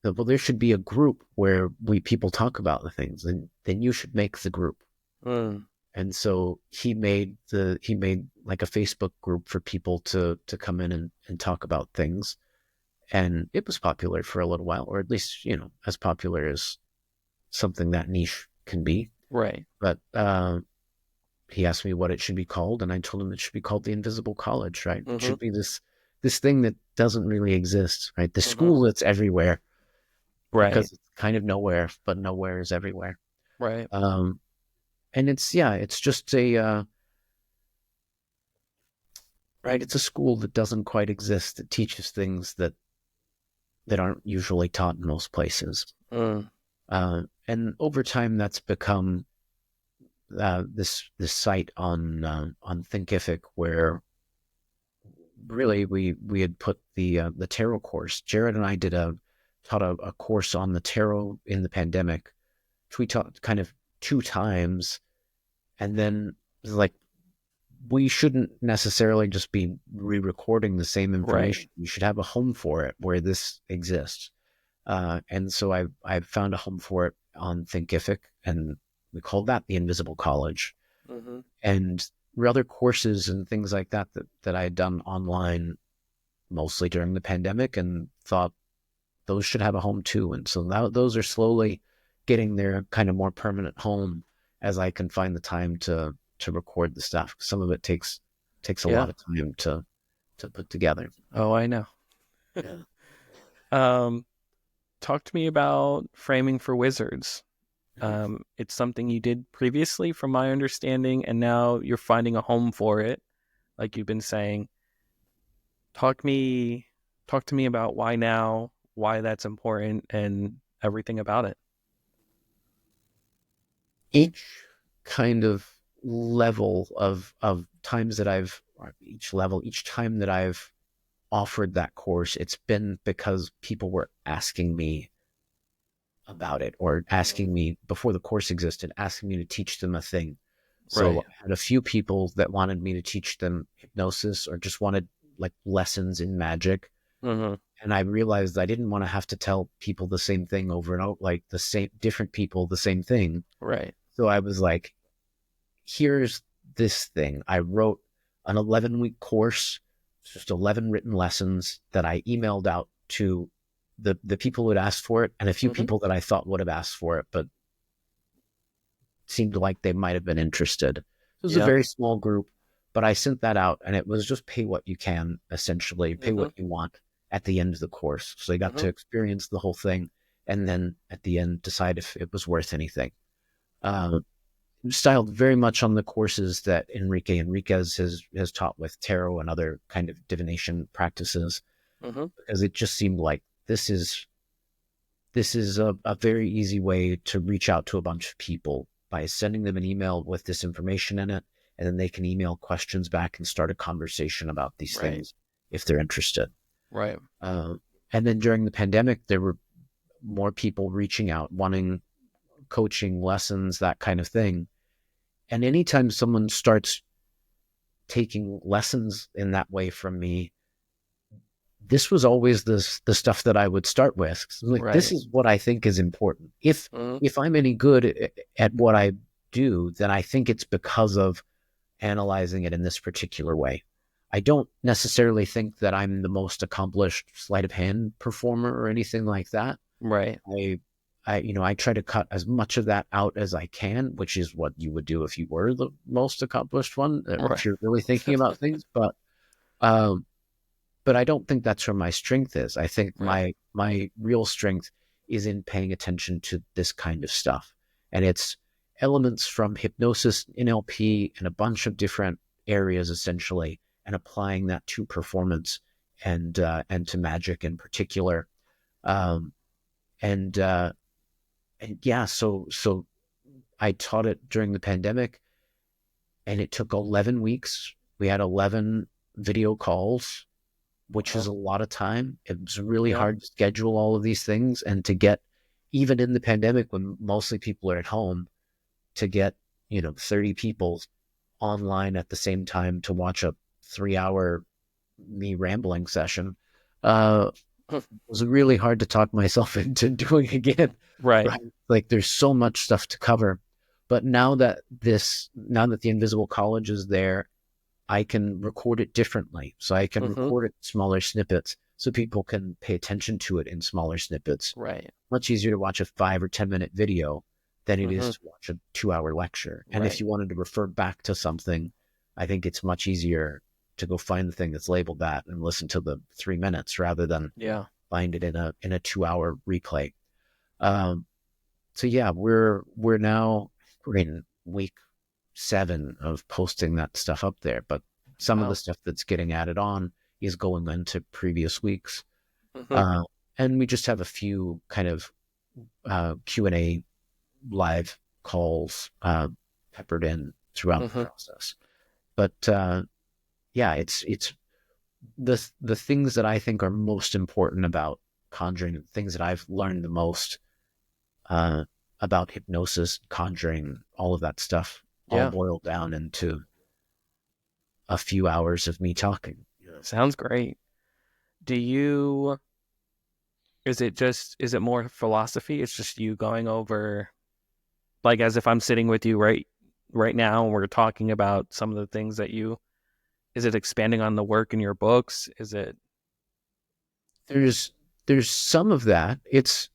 A: Well, there should be a group where we people talk about the things, and then you should make the group.
B: Mm.
A: And so he made like a Facebook group for people to come in and talk about things. And it was popular for a little while, or at least, as popular as something that niche can be.
B: Right.
A: But he asked me what it should be called, and I told him it should be called the Invisible College, right? It
B: Mm-hmm.
A: should be this thing that doesn't really exist, right? The
B: Mm-hmm.
A: school that's everywhere,
B: Right.
A: because it's kind of nowhere, but nowhere is everywhere.
B: Right.
A: Um, and it's just a right. It's a school that doesn't quite exist. That teaches things that aren't usually taught in most places.
B: Mm.
A: And over time, that's become this site on Thinkific, where really we had put the tarot course. Jared and I taught a course on the tarot in the pandemic, which we taught kind of two times, and then like we shouldn't necessarily just be re-recording the same
B: Right.
A: information. You should have a home for it where this exists. And so I found a home for it on Thinkific, and we called that the Invisible College.
B: Mm-hmm.
A: And other courses and things like that that I had done online mostly during the pandemic, and thought those should have a home too. And so now those are slowly getting their kind of more permanent home as I can find the time to record the stuff. Some of it takes a
B: Yeah.
A: lot of time to put together.
B: Oh, I know.
A: Yeah.
B: Um, Talk to me about framing for wizards. It's something you did previously, from my understanding, and now you're finding a home for it, like you've been saying. Talk me, talk to me about why now, why that's important, and everything about it.
A: Each kind of level of times that I've or each level, each time that I've offered that course, it's been because people were asking me about it, or asking me before the course existed, asking me to teach them a thing. So
B: Right.
A: I had a few people that wanted me to teach them hypnosis, or just wanted like lessons in magic.
B: Mm-hmm.
A: And I realized I didn't want to have to tell people the same thing over and over, like the same different people, the same thing.
B: Right.
A: So I was like, here's this thing. I wrote an 11-week course, just 11 written lessons that I emailed out to the people who had asked for it, and a few
B: Mm-hmm.
A: people that I thought would have asked for it, but seemed like they might have been interested. It was a
B: Yeah.
A: very small group, but I sent that out, and it was just pay what you can, essentially, pay
B: Mm-hmm.
A: what you want at the end of the course. So they got
B: Mm-hmm.
A: to experience the whole thing, and then at the end decide if it was worth anything. Uh, Styled very much on the courses that Enrique Enriquez has taught with tarot and other kind of divination practices,
B: Mm-hmm.
A: because it just seemed like this is a very easy way to reach out to a bunch of people by sending them an email with this information in it, and then they can email questions back and start a conversation about these
B: Right.
A: things if they're interested.
B: Right.
A: Uh, and then during the pandemic, there were more people reaching out, wanting coaching lessons, that kind of thing. And anytime someone starts taking lessons in that way from me, this was always the stuff that I would start with. Like, this
B: Right.
A: is what I think is important. If
B: Mm-hmm.
A: if I'm any good at what I do, then I think it's because of analyzing it in this particular way. I don't necessarily think that I'm the most accomplished sleight of hand performer or anything like that.
B: Right.
A: I I try to cut as much of that out as I can, which is what you would do if you were the most accomplished one,
B: Right.
A: if you're really thinking about things. Um, but I don't think that's where my strength is. I think
B: Right.
A: my real strength is in paying attention to this kind of stuff, and it's elements from hypnosis, NLP, and a bunch of different areas essentially, and applying that to performance and to magic in particular. Um, and and yeah, so I taught it during the pandemic, and it took 11 weeks. We had 11 video calls, which is
B: Wow.
A: a lot of time. It was really
B: Yeah.
A: hard to schedule all of these things, and to get, even in the pandemic when mostly people are at home, to get, 30 people online at the same time to watch a 3 hour me rambling session. Uh, was really hard to talk myself into doing again.
B: Right.
A: Right. Like, there's so much stuff to cover. But now that the Invisible College is there, I can record it differently. So I can
B: Mm-hmm.
A: record it in smaller snippets so people can pay attention to it in smaller snippets.
B: Right.
A: Much easier to watch a 5 or 10 minute video than it is
B: Mm-hmm.
A: to watch a 2 hour lecture. And if
B: Right.
A: you wanted to refer back to something, I think it's much easier to go find the thing that's labeled that and listen to the 3 minutes rather than
B: Yeah.
A: find it in a 2 hour replay. Um, so yeah, we're in week 7 of posting that stuff up there, but some of the
B: Wow.
A: stuff that's getting added on is going into previous weeks.
B: Mm-hmm.
A: Uh, and we just have a few kind of Q&A live calls peppered in throughout the
B: Mm-hmm.
A: process. But yeah, it's the things that I think are most important about conjuring, the things that I've learned the most uh, about hypnosis, conjuring, all of that stuff, all
B: Yeah.
A: boiled down into a few hours of me talking.
B: Sounds great. Do you, is it more philosophy? It's just you going over, like, as if I'm sitting with you right now and we're talking about some of the things that you, is it expanding on the work in your books? Is it?
A: There's there's some of that. It's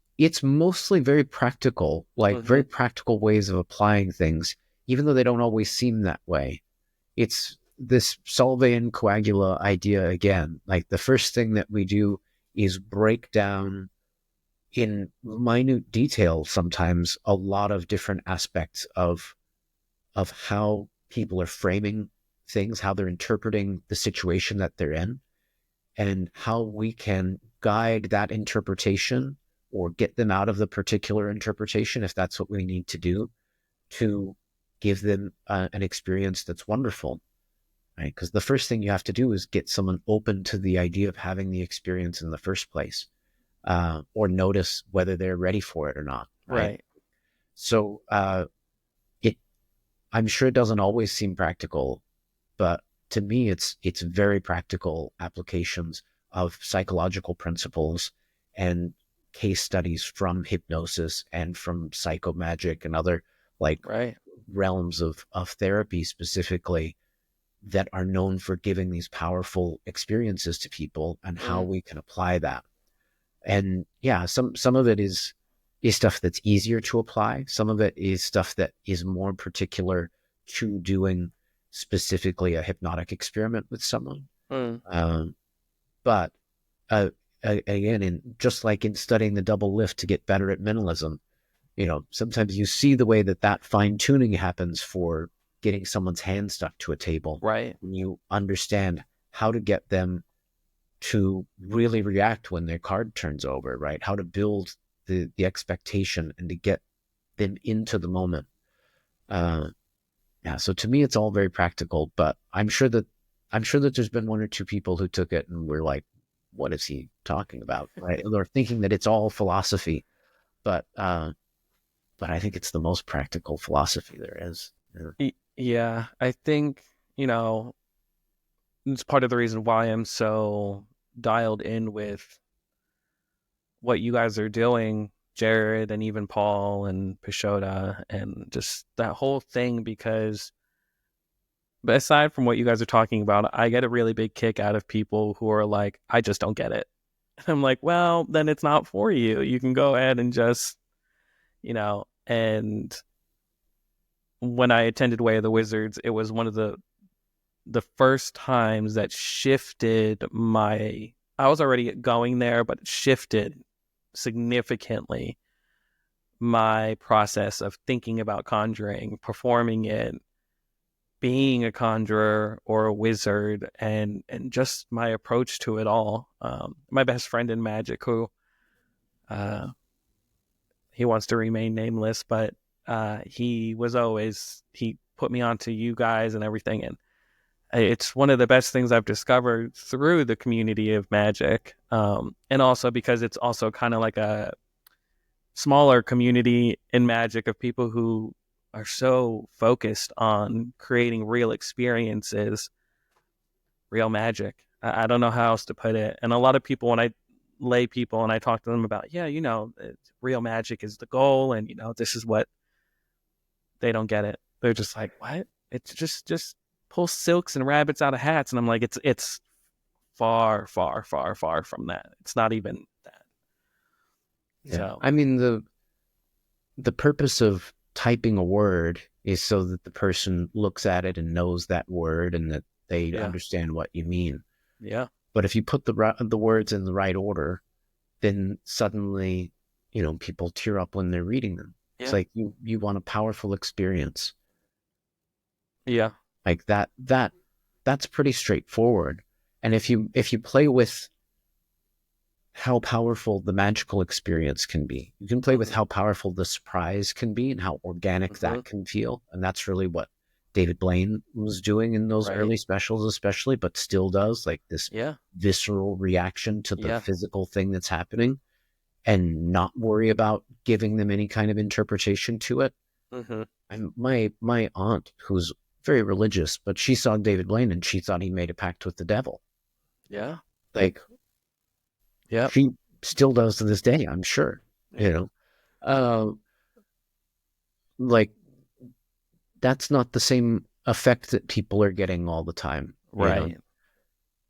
A: mostly very practical, like
B: Mm-hmm.
A: very practical ways of applying things, even though they don't always seem that way. It's this solve and coagula idea again. Like the first thing that we do is break down in minute detail sometimes a lot of different aspects of how people are framing things, how they're interpreting the situation that they're in, and how we can guide that interpretation or get them out of the particular interpretation if that's what we need to do to give them an experience that's wonderful, right? Because the first thing you have to do is get someone open to the idea of having the experience in the first place, or notice whether they're ready for it or not, right?
B: Right.
A: So it, I'm sure it doesn't always seem practical, but to me, it's very practical applications of psychological principles and case studies from hypnosis and from psychomagic and other like
B: Right.
A: realms of therapy specifically that are known for giving these powerful experiences to people and how
B: Mm.
A: we can apply that. And yeah, some of it is stuff that's easier to apply. Some of it is stuff that is more particular to doing specifically a hypnotic experiment with someone.
B: Mm.
A: Um, but again, in just like in studying the double lift to get better at minimalism, sometimes you see the way that that fine tuning happens for getting someone's hand stuck to a table.
B: Right.
A: And you understand how to get them to really react when their card turns over, right? How to build the expectation and to get them into the moment. Uh, yeah. So to me, it's all very practical, but I'm sure that there's been one or two people who took it and were like, "What is he talking about?" Right? Or thinking that it's all philosophy, but I think it's the most practical philosophy there is. Yeah.
B: Yeah. I think, it's part of the reason why I'm so dialed in with what you guys are doing, Jared and even Paul and Pashota and just that whole thing, because but aside from what you guys are talking about, I get a really big kick out of people who are like, I just don't get it. And I'm like, well, then it's not for you. You can go ahead and just, and when I attended Way of the Wizards, it was one of the first times that shifted my, I was already going there, but it shifted significantly my process of thinking about conjuring, performing it, being a conjurer or a wizard, and just my approach to it all. My best friend in magic, who uh, he wants to remain nameless, but he put me onto you guys and everything, and it's one of the best things I've discovered through the community of magic, and also because it's also kind of like a smaller community in magic of people who are so focused on creating real experiences, real magic. I don't know how else to put it. And a lot of people, when I lay people and I talk to them about, yeah, real magic is the goal, and this is what, they don't get it. They're just like, what? It's just pull silks and rabbits out of hats, and I'm like, it's far, far, far, far from that. It's not even that.
A: Yeah.
B: So
A: I mean, the purpose of typing a word is so that the person looks at it and knows that word and that they
B: yeah,
A: understand what you mean.
B: yeah,
A: But if you put the words in the right order, then suddenly, people tear up when they're reading them. It's
B: yeah,
A: like you want a powerful experience
B: yeah.
A: like that's pretty straightforward. And if you play with how powerful the magical experience can be, you can play with
B: Mm-hmm,
A: how powerful the surprise can be and how organic
B: mm-hmm,
A: that can feel. And that's really what David Blaine was doing in those
B: right,
A: early specials, especially, but still does, like this
B: yeah,
A: visceral reaction to the
B: yeah,
A: physical thing that's happening and not worry about giving them any kind of interpretation to it.
B: mm-hmm,
A: And my aunt, who's very religious, but she saw David Blaine and she thought he made a pact with the devil.
B: Yeah.
A: Like,
B: Yep.
A: she still does to this day, I'm sure. You
B: Yeah.
A: know, uh, like, that's not the same effect that people are getting all the time. You know,
B: Right.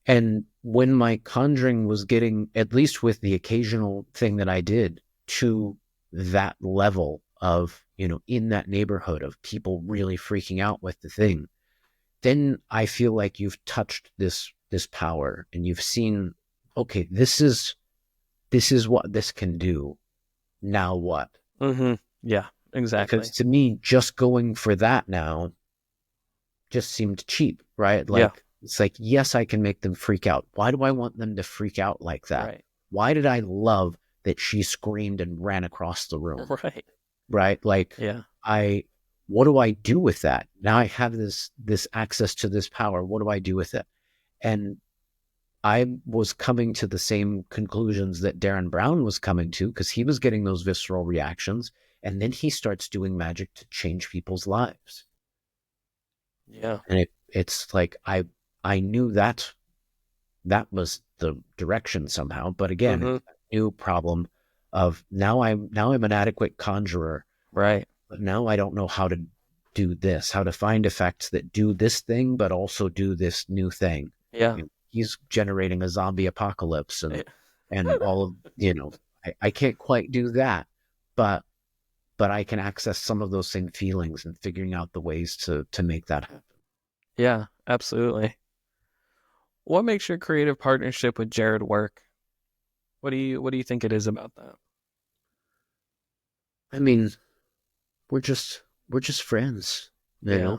A: and when my conjuring was getting, at least with the occasional thing that I did, to that level of, in that neighborhood of people really freaking out with the thing, then I feel like you've touched this power and you've seen, okay, this is what this can do. Now what?
B: Mm-hmm. Yeah,
A: Because
B: exactly.
A: to me, just going for that now just seemed cheap, right?
B: Yeah.
A: Like, it's like, yes, I can make them freak out. Why do I want them to freak out like that?
B: Right.
A: Why did I love that she screamed and ran across the room?
B: Right.
A: Right? Like,
B: Yeah.
A: I, what do I do with that? Now I have this access to this power. What do I do with it? And I was coming to the same conclusions that Darren Brown was coming to, because he was getting those visceral reactions. And then he starts doing magic to change people's lives.
B: Yeah.
A: And it's like, I knew that was the direction somehow. But again,
B: Mm-hmm.
A: it's a new problem of now I'm an adequate conjurer,
B: Right.
A: but now I don't know how to do this, how to find effects that do this thing, but also do this new thing.
B: Yeah.
A: He's generating a zombie apocalypse
B: Yeah.
A: and all of, I can't quite do that, but I can access some of those same feelings and figuring out the ways to make that happen.
B: Yeah, absolutely. What makes your creative partnership with Jared work? What do you think it is about that?
A: I mean, we're just friends,
B: Yeah.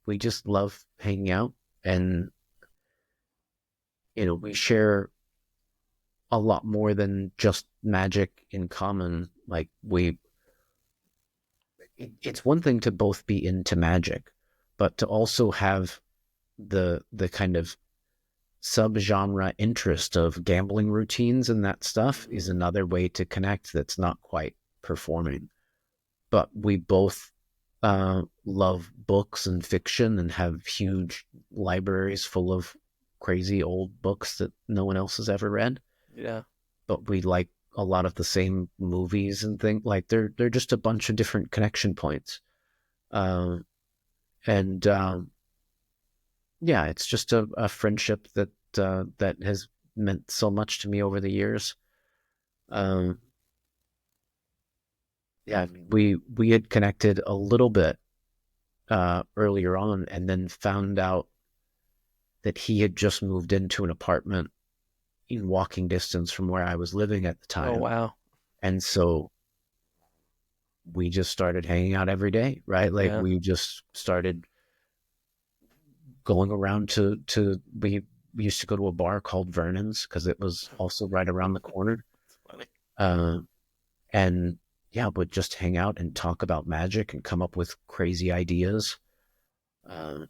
A: we just love hanging out, and we share a lot more than just magic in common. Like, it's one thing to both be into magic, but to also have the kind of subgenre interest of gambling routines and that stuff is another way to connect that's not quite performing. But we both love books and fiction and have huge libraries full of crazy old books that no one else has ever read.
B: Yeah.
A: But we like a lot of the same movies and things. Like, they're just a bunch of different connection points. Um, and Yeah, it's just a friendship that has meant so much to me over the years. Um, yeah, we had connected a little bit earlier on, and then found out that he had just moved into an apartment in walking distance from where I was living at the
B: Oh
A: time.
B: wow.
A: And so we just started hanging out every day, right? Like,
B: Yeah.
A: we just started going around we used to go to a bar called Vernon's because it was also right around the corner.
B: It's funny.
A: Uh, and yeah, would just hang out and talk about magic and come up with crazy ideas, uh,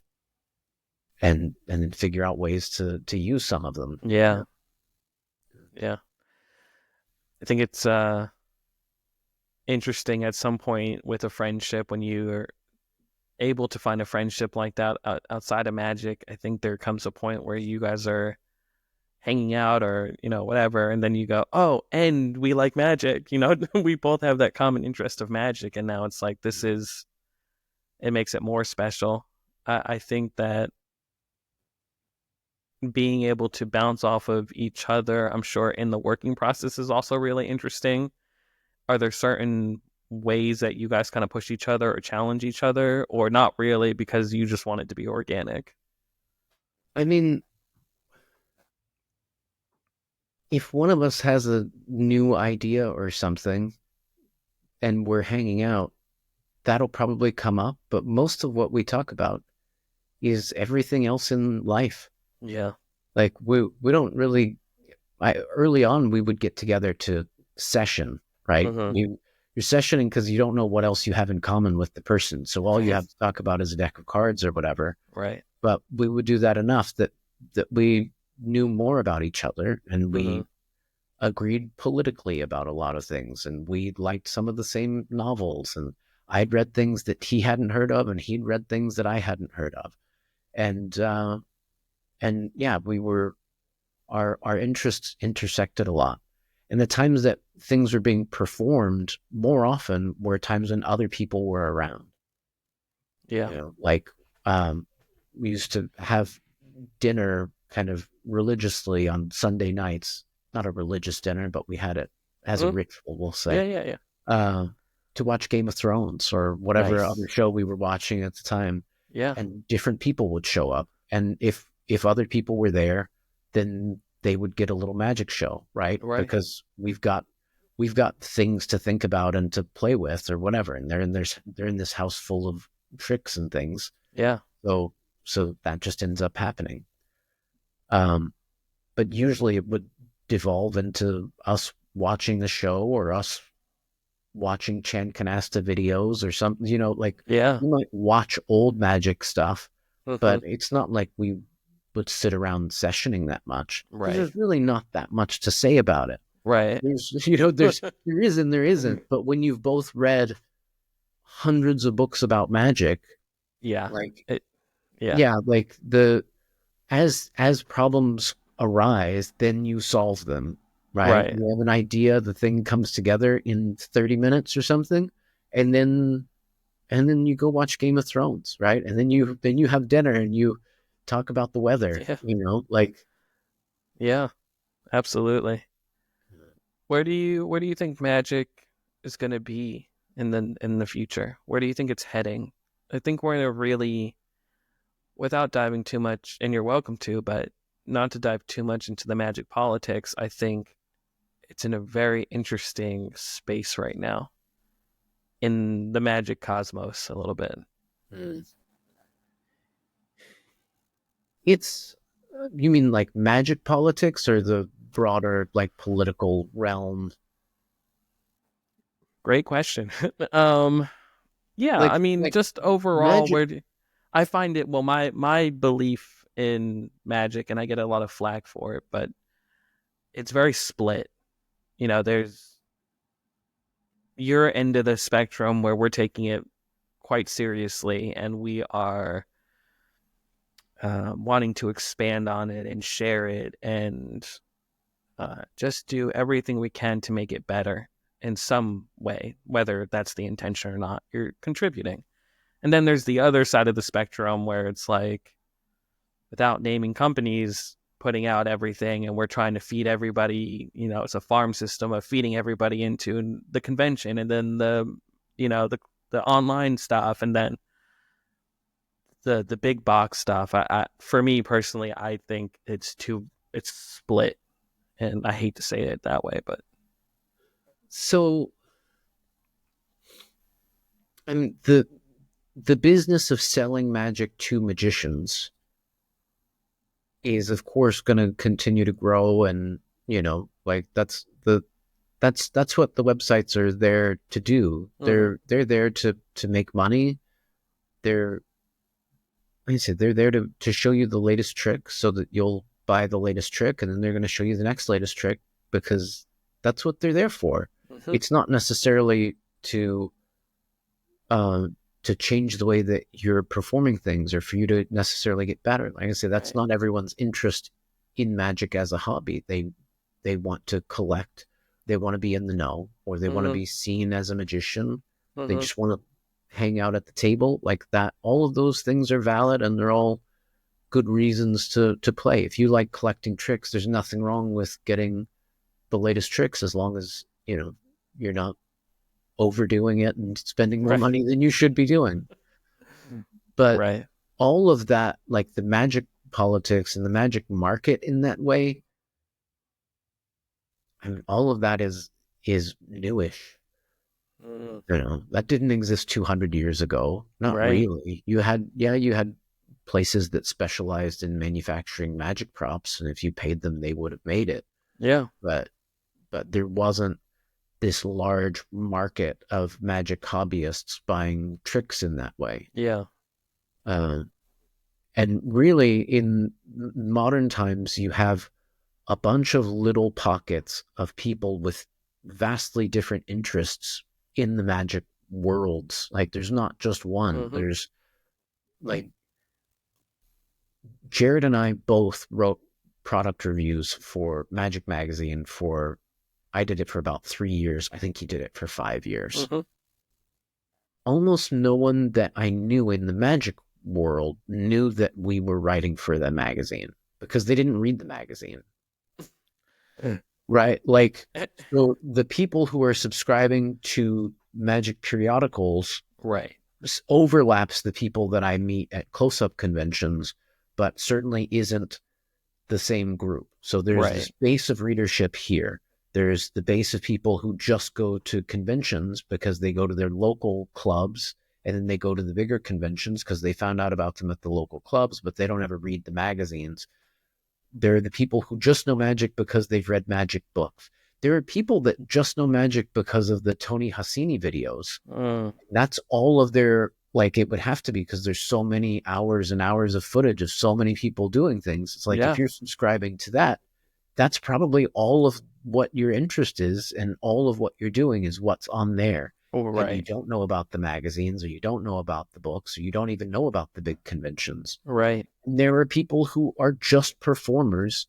A: and then figure out ways to use some of them.
B: Yeah. Yeah. I think it's interesting at some point with a friendship when you're able to find a friendship like that outside of magic. I think there comes a point where you guys are hanging out or whatever, and then you go, oh, and we like magic. We both have that common interest of magic, and now it's like it makes it more special. I think that being able to bounce off of each other, I'm sure in the working process is also really interesting. Are there certain ways that you guys kind of push each other or challenge each other, or not really because you just want it to be organic?
A: I mean, if one of us has a new idea or something and we're hanging out, that'll probably come up. But most of what we talk about is everything else in life.
B: Yeah.
A: Like, we don't really. Early on, we would get together to session, right?
B: Mm-hmm.
A: You're sessioning because you don't know what else you have in common with the person. So all you
B: Right.
A: have to talk about is a deck of cards or whatever.
B: Right.
A: But we would do that enough that we knew more about each other, and
B: Mm-hmm.
A: we agreed politically about a lot of things, and we liked some of the same novels. And I'd read things that he hadn't heard of, and he'd read things that I hadn't heard of. And yeah, we were our interests intersected a lot. And the times that things were being performed more often were times when other people were around.
B: Yeah.
A: Like we used to have dinner kind of religiously on Sunday nights. Not a religious dinner, but we had it as a
B: Mhm.
A: ritual, we'll
B: Yeah,
A: say,
B: yeah, yeah.
A: uh, to watch Game of Thrones or whatever other
B: Nice.
A: show we were watching at the time.
B: Yeah.
A: And different people would show up. And if other people were there, then they would get a little magic show, right?
B: Right.
A: Because we've got things to think about and to play with or whatever. And they're in this house full of tricks and things.
B: Yeah.
A: So that just ends up happening. Um, but usually it would devolve into us watching the show or us watching Chan Canasta videos or something, like
B: Yeah.
A: we might watch old magic stuff,
B: Hmm.
A: but it's not like we would sit around sessioning that much because
B: Right.
A: there's really not that much to say about it.
B: Right.
A: There is and there isn't. But when you've both read hundreds of books about magic,
B: Yeah.
A: like,
B: It, yeah.
A: yeah, like as problems arise, then you solve them, right?
B: Right.
A: You have an idea, the thing comes together in 30 minutes or something, and then you go watch Game of Thrones, right? And then you have dinner and you talk about the weather,
B: Yeah.
A: like
B: Yeah. Absolutely. Where do you think magic is going to be in the future? Where do you think it's heading? I think we're in a really, without diving too much, and you're welcome to, but not to dive too much into the magic politics, I think it's in a very interesting space right now in the magic cosmos a little bit.
A: mm. It's you mean like magic politics or the broader like political realm?
B: Great question. um yeah,
A: Like
B: I mean
A: like
B: just overall
A: magic.
B: I find it, well, my belief in magic, and I get a lot of flack for it, but it's very split. There's your end of the spectrum where we're taking it quite seriously and we are wanting to expand on it and share it and just do everything we can to make it better in some way, whether that's the intention or not. You're contributing. And then there's the other side of the spectrum where it's like, without naming companies, putting out everything, and we're trying to feed everybody. It's a farm system of feeding everybody into the convention, and then the online stuff, and then the big box stuff. For me personally, I think it's split, and I hate to say it that way, but
A: So I mean the business of selling magic to magicians is of course going to continue to grow, and like that's what the websites are there to do.
B: mm-hmm.
A: They're there to make money. They're like I said, they're there to show you the latest trick so that you'll buy the latest trick, and then they're going to show you the next latest trick because that's what they're there for.
B: Mm-hmm.
A: It's not necessarily to uh, to change the way that you're performing things or for you to necessarily get better. Like I said, that's
B: Right.
A: not everyone's interest in magic as a hobby. They want to collect, they want to be in the know, or they want to
B: Mm-hmm.
A: be seen as a magician. They
B: Mm-hmm.
A: just want to hang out at the table like that. All of those things are valid, and they're all good reasons to play. If you like collecting tricks, there's nothing wrong with getting the latest tricks as long as you're not overdoing it and spending more
B: Right.
A: money than you should be doing. But
B: Right.
A: all of that, like the magic politics and the magic market in that way, I mean, all of that is newish.
B: Mm.
A: That didn't exist 200 years ago. Not
B: Right.
A: really. You had places that specialized in manufacturing magic props, and if you paid them, they would have made it.
B: Yeah.
A: But there wasn't this large market of magic hobbyists buying tricks in that way.
B: Yeah.
A: Uh, and really, in modern times, you have a bunch of little pockets of people with vastly different interests in the magic worlds. Like there's not just one.
B: Mm-hmm.
A: There's like Jared and I both wrote product reviews for Magic Magazine for, I did it for about 3 years. I think he did it for 5 years.
B: Mm-hmm.
A: Almost no one that I knew in the Magic world knew that we were writing for the magazine because they didn't read the magazine. Right? Like, so the people who are subscribing to Magic periodicals
B: Right.
A: overlaps the people that I meet at close-up conventions, but certainly isn't the same group. So there's this
B: Right.
A: base of readership here. There's the base of people who just go to conventions because they go to their local clubs, and then they go to the bigger conventions because they found out about them at the local clubs, but they don't ever read the magazines. There are the people who just know Magic because they've read Magic books. There are people that just know Magic because of the Tony Hassini videos.
B: Mm.
A: That's all of their, like, it would have to be because there's so many hours and hours of footage of so many people doing things. It's like, if
B: Yeah.
A: you're subscribing to that, that's probably all of what your interest is, and all of what you're doing is what's on there. And you
B: Right.
A: don't know about the magazines, or you don't know about the books, or you don't even know about the big conventions.
B: Right.
A: There are people who are just performers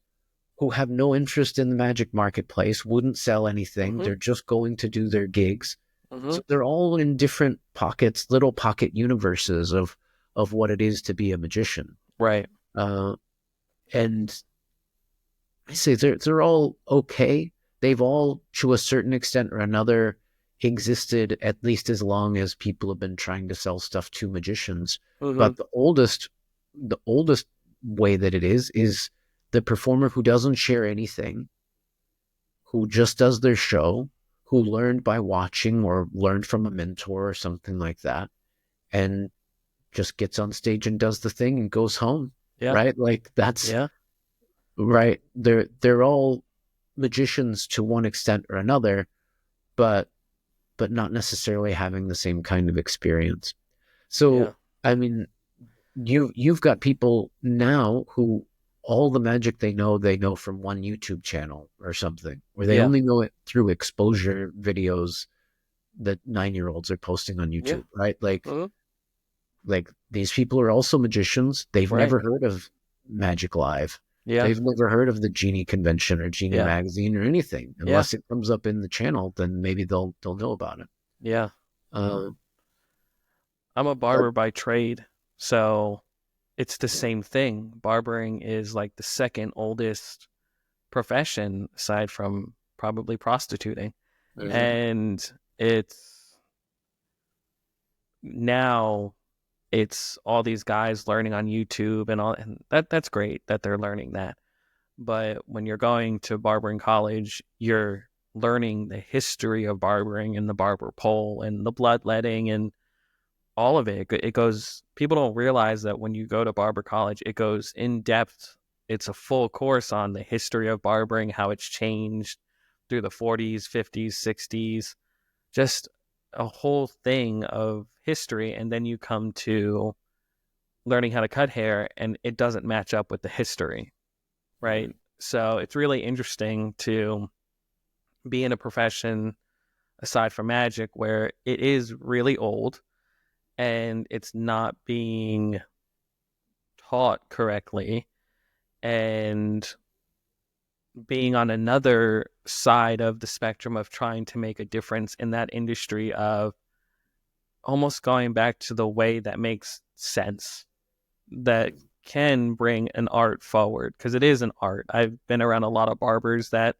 A: who have no interest in the Magic marketplace, wouldn't sell anything.
B: Mm-hmm.
A: They're just going to do their gigs.
B: Mm-hmm.
A: So they're all in different pockets, little pocket universes of what it is to be a magician.
B: Right.
A: Uh, and I say they're all okay. They've all, to a certain extent or another, existed at least as long as people have been trying to sell stuff to magicians.
B: Mm-hmm.
A: But the oldest way that it is the performer who doesn't share anything, who just does their show, who learned by watching or learned from a mentor or something like that, and just gets on stage and does the thing and goes home.
B: Yeah.
A: Right? Like that's
B: Yeah.
A: right. They're all magicians to one extent or another, but not necessarily having the same kind of experience.
B: Yeah.
A: So I mean, you've got people now who all the Magic they know from one YouTube channel or something, or they
B: Yeah.
A: only know it through exposure videos that 9-year-olds are posting on
B: Yeah.
A: YouTube, right?
B: Mm-hmm.
A: Like these people are also magicians. They've
B: Right.
A: never heard of Magic Live.
B: Yeah.
A: They've never heard of the Genie convention or Genie
B: Yeah.
A: magazine or anything.
B: Yeah.
A: Unless it comes up in the channel, then maybe they'll know about it.
B: Yeah.
A: Uh,
B: I'm a
A: but
B: barber by trade, so it's the same thing. Barbering is like the second oldest profession aside from probably prostituting.
A: mhm,
B: And it's now it's all these guys learning on YouTube and all, and that's great that they're learning that. But when you're going to barbering college, you're learning the history of barbering and the barber pole and the bloodletting and all of it. It goes, people don't realize that when you go to barber college, it goes in depth. It's a full course on the history of barbering, how it's changed through the 40s, 50s, 60s, just a whole thing of history. And then you come to learning how to cut hair and it doesn't match up with the history, right?
A: mhm,
B: So it's really interesting to be in a profession aside from magic where it is really old and it's not being taught correctly, and being on another side of the spectrum of trying to make a difference in that industry of almost going back to the way that makes sense, that can bring an art forward, because it is an art. I've been around a lot of barbers that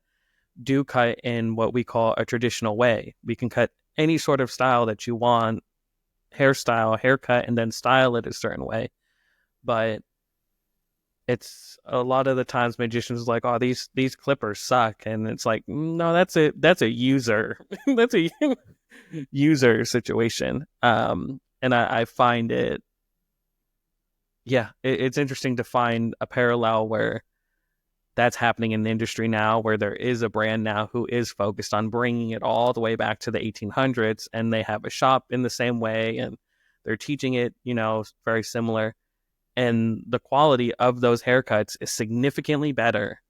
B: do cut in what we call a traditional way. We can cut any sort of style that you want, hairstyle, haircut, and then style it a certain way. But it's a lot of the times magicians are like, oh, these clippers suck, and it's like, no, that's a user that's a user situation. And I find it, yeah, it's interesting to find a parallel where that's happening in the industry now, where there is a brand now who is focused on bringing it all the way back to the 1800s, and they have a shop in the same way, and they're teaching it, very similar. And the quality of those haircuts is significantly better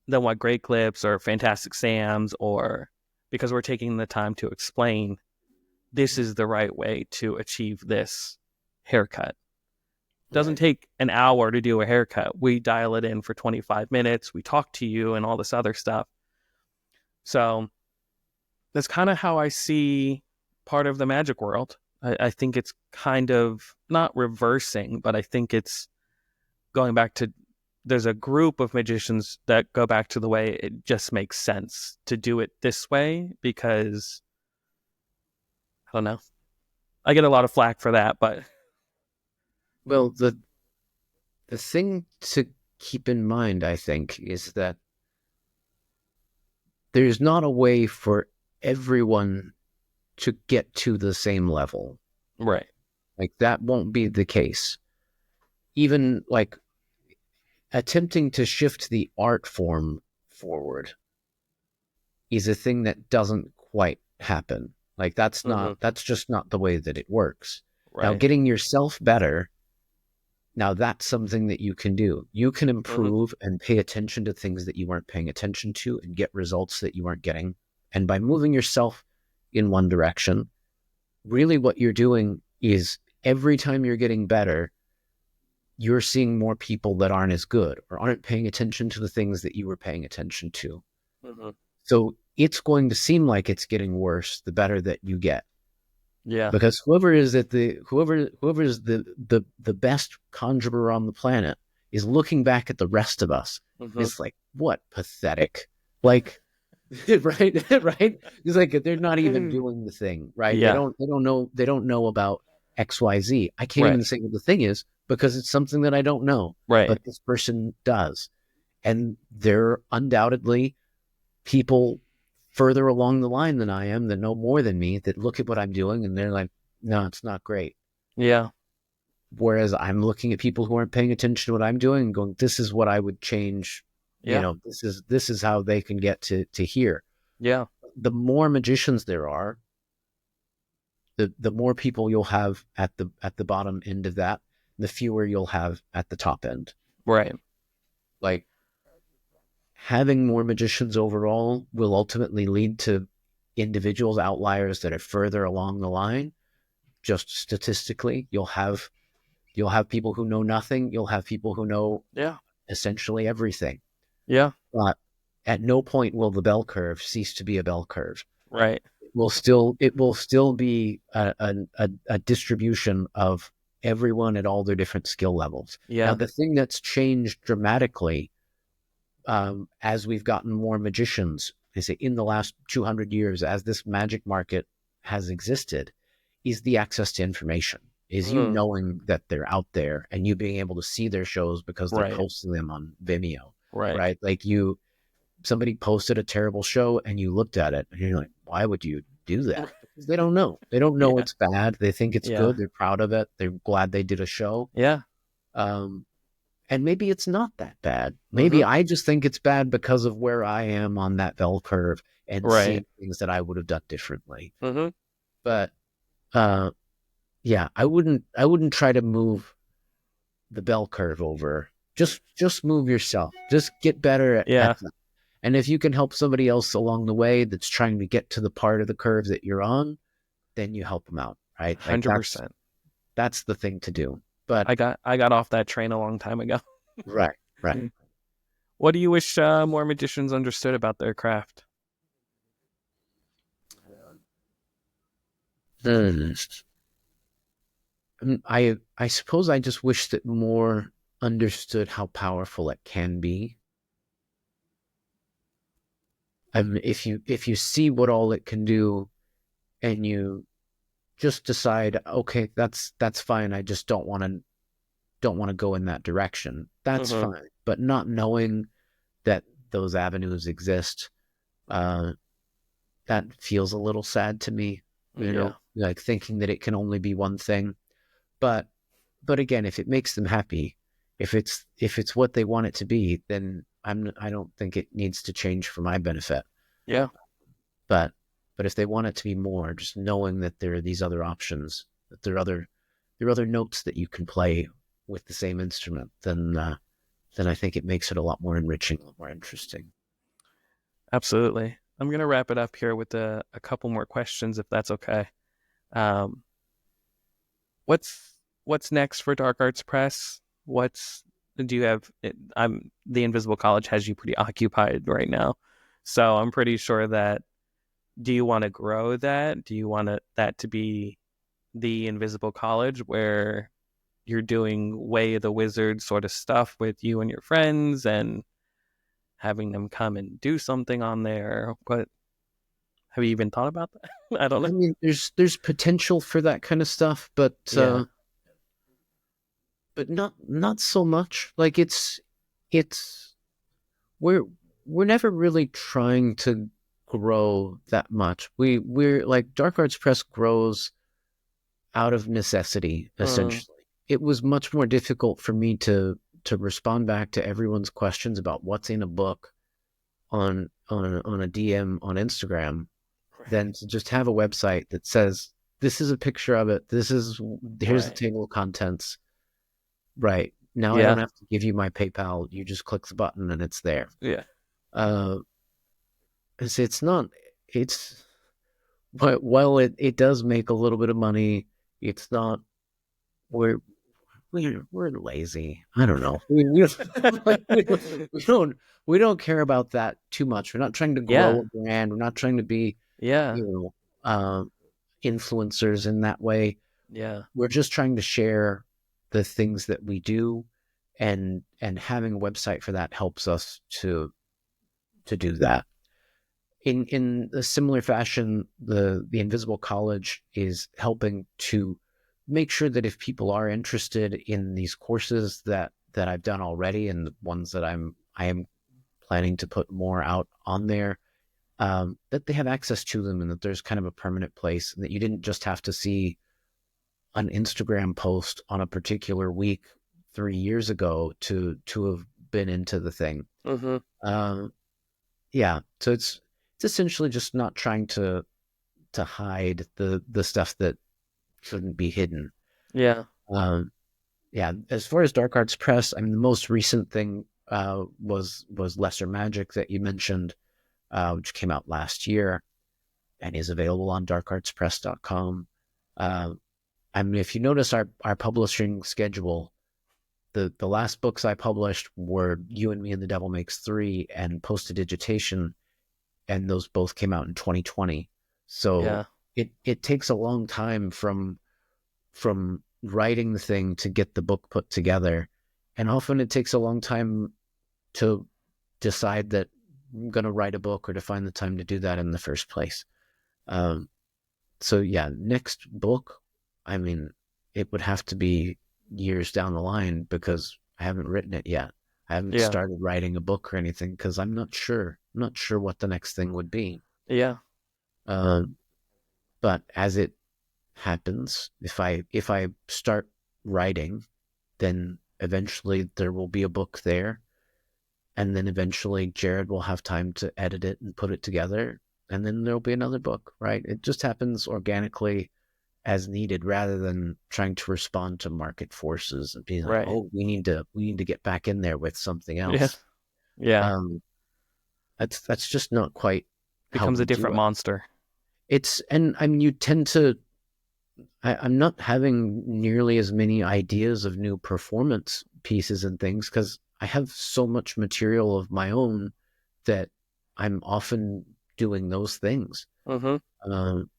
B: than what Great Clips or Fantastic Sam's, or because we're taking the time to explain. this is the right way to achieve this haircut. Doesn't
A: Right.
B: take an hour to do a haircut. We dial it in for 25 minutes. We talk to you and all this other stuff. So that's kind of how I see part of the magic world. I think it's kind of not reversing, but I think it's going back to, there's a group of magicians that go back to the way it just makes sense to do it this way because I don't know. I get a lot of flack for that, but
A: Well, the thing to keep in mind, I think, is that there's not a way for everyone to get to the same level.
B: right.
A: Like that won't be the case. Even like attempting to shift the art form forward is a thing that doesn't quite happen. Like
B: Mm-hmm.
A: that's just not the way that it works. Now,
B: Right.
A: getting yourself better, now that's something that you can do. You can
B: Mm-hmm.
A: improve and pay attention to things that you weren't paying attention to and get results that you weren't getting. And by moving yourself in one direction, really what you're doing is every time you're getting better, you're seeing more people that aren't as good or aren't paying attention to the things that you were paying attention to.
B: Mm-hmm.
A: So it's going to seem like it's getting worse the better that you get.
B: Yeah.
A: Because whoever is the best conjurer on the planet is looking back at the rest of us. And
B: Mm-hmm.
A: it's like, what pathetic. Like right, right. It's like they're not even doing the thing, right?
B: Yeah.
A: They don't know about XYZ. I can't
B: Right.
A: even say what the thing is because it's something that I don't know,
B: Right.
A: but this person does. And they're undoubtedly people further along the line than I am that know more than me that look at what I'm doing and they're like, no, it's not great.
B: Yeah.
A: Whereas I'm looking at people who aren't paying attention to what I'm doing and going, this is what I would change. You
B: Yeah.
A: know, this is how they can get to here.
B: Yeah.
A: The more magicians there are, the more people you'll have at the bottom end of that, the fewer you'll have at the top end.
B: Right.
A: Like having more magicians overall will ultimately lead to individuals, outliers that are further along the line. Just statistically, you'll have people who know nothing. You'll have people who know
B: Yeah.
A: essentially everything.
B: Yeah.
A: But at no point will the bell curve cease to be a bell curve.
B: Right.
A: It will still be a distribution of everyone at all their different skill levels. Now,
B: Yeah.
A: the thing that's changed dramatically as we've gotten more magicians, I say in the last 200 years, as this magic market has existed, is the access to information. Is you
B: Mm.
A: knowing that they're out there and you being able to see their shows because they're
B: Right.
A: posting them on Vimeo,
B: Right.
A: right? Like somebody posted a terrible show and you looked at it and you're like, why would you do that? Because they don't know. They don't know
B: Yeah.
A: it's bad. They think it's
B: Yeah.
A: good. They're proud of it. They're glad they did a show.
B: Yeah.
A: Um, and maybe it's not that bad. Maybe
B: Mm-hmm.
A: I just think it's bad because of where I am on that bell curve and
B: Right.
A: seeing things that I would have done differently.
B: Mm-hmm.
A: But uh, yeah, I wouldn't try to move the bell curve over. Just move yourself. Just get better
B: Yeah.
A: at that. And if you can help somebody else along the way that's trying to get to the part of the curve that you're on, then you help them out, right? Like
B: 100%.
A: that's the thing to do. But
B: I got off that train a long time ago.
A: right, right.
B: What do you wish more magicians understood about their craft?
A: Hmm. I suppose I just wish that more understood how powerful it can be. I mean, if you see what all it can do, and you just decide, okay, that's fine. I just don't want to go in that direction. That's
B: Mm-hmm.
A: fine. But not knowing that those avenues exist, uh, that feels a little sad to me. You
B: Yeah.
A: know, like thinking that it can only be one thing. But again, if it makes them happy, if it's what they want it to be, then I don't think it needs to change for my benefit.
B: Yeah.
A: But if they want it to be more, just knowing that there are these other options, that there are other notes that you can play with the same instrument, then I think it makes it a lot more enriching, a lot more interesting.
B: Absolutely. I'm gonna wrap it up here with a couple more questions, if that's okay. Um, what's next for Dark Arts Press? What's do you have? I'm the Invisible College has you pretty occupied right now, so I'm pretty sure that. Do you want to grow that? Do you want that to be the Invisible College where you're doing Way of the Wizard sort of stuff with you and your friends and having them come and do something on there? What have you even thought about that? I don't know.
A: I mean, there's potential for that kind of stuff,
B: Yeah.
A: but not so much. Like it's we're we're never really trying to grow that much. We're like Dark Arts Press grows out of necessity,
B: Uh,
A: essentially. It was much more difficult for me to respond back to everyone's questions about what's in a book on a DM on Instagram than
B: right.
A: to just have a website that says this is a picture of it. Here's the
B: Right.
A: table of contents. Right. Now I don't
B: Yeah.
A: have to give you my PayPal. You just click the button and it's there.
B: Yeah.
A: Uh, it's not, it's, but while it does make a little bit of money, it's not, we're, we're lazy. I don't know. Like, we don't care about that too much. We're not trying to grow
B: Yeah.
A: a brand. We're not trying to be,
B: Yeah.
A: you know, influencers in that way.
B: Yeah.
A: We're just trying to share the things that we do, and having a website for that helps us to do that. In a similar fashion, the Invisible College is helping to make sure that if people are interested in these courses that I've done already and the ones that I am planning to put more out on there, that they have access to them and that there's kind of a permanent place and that you didn't just have to see an Instagram post on a particular week 3 years ago to have been into the thing.
B: Mm-hmm.
A: Um, yeah, so it's essentially just not trying to hide the stuff that shouldn't be hidden.
B: Yeah.
A: Um, yeah, as far as Dark Arts Press, I mean, the most recent thing was Lesser Magic that you mentioned, which came out last year and is available on darkartspress.com. Uh, I mean, if you notice our publishing schedule, the last books I published were You and Me and the Devil Makes Three and Post Digitation, and those both came out in 2020. So
B: Yeah.
A: it takes a long time from writing the thing to get the book put together, and often it takes a long time to decide that I'm going to write a book or to find the time to do that in the first place. Um, so yeah, next book, I mean, it would have to be years down the line because I haven't written it yet. I haven't
B: Yeah.
A: started writing a book or anything because I'm not sure. I'm not sure what the next thing would be.
B: Yeah.
A: Um, but as it happens, if I start writing, then eventually there will be a book there, and then eventually Jared will have time to edit it and put it together, and then there'll be another book. Right? It just happens organically as needed rather than trying to respond to market forces and being like,
B: Right.
A: oh, we need to get back in there with something
B: Yeah.
A: else.
B: Yeah.
A: Um, that's just not quite how
B: Becomes a
A: we do
B: different
A: it.
B: monster.
A: It's and I mean you tend to I'm not having nearly as many ideas of new performance pieces and things because I have so much material of my own that I'm often doing those things.
B: Mm-hmm.
A: Um,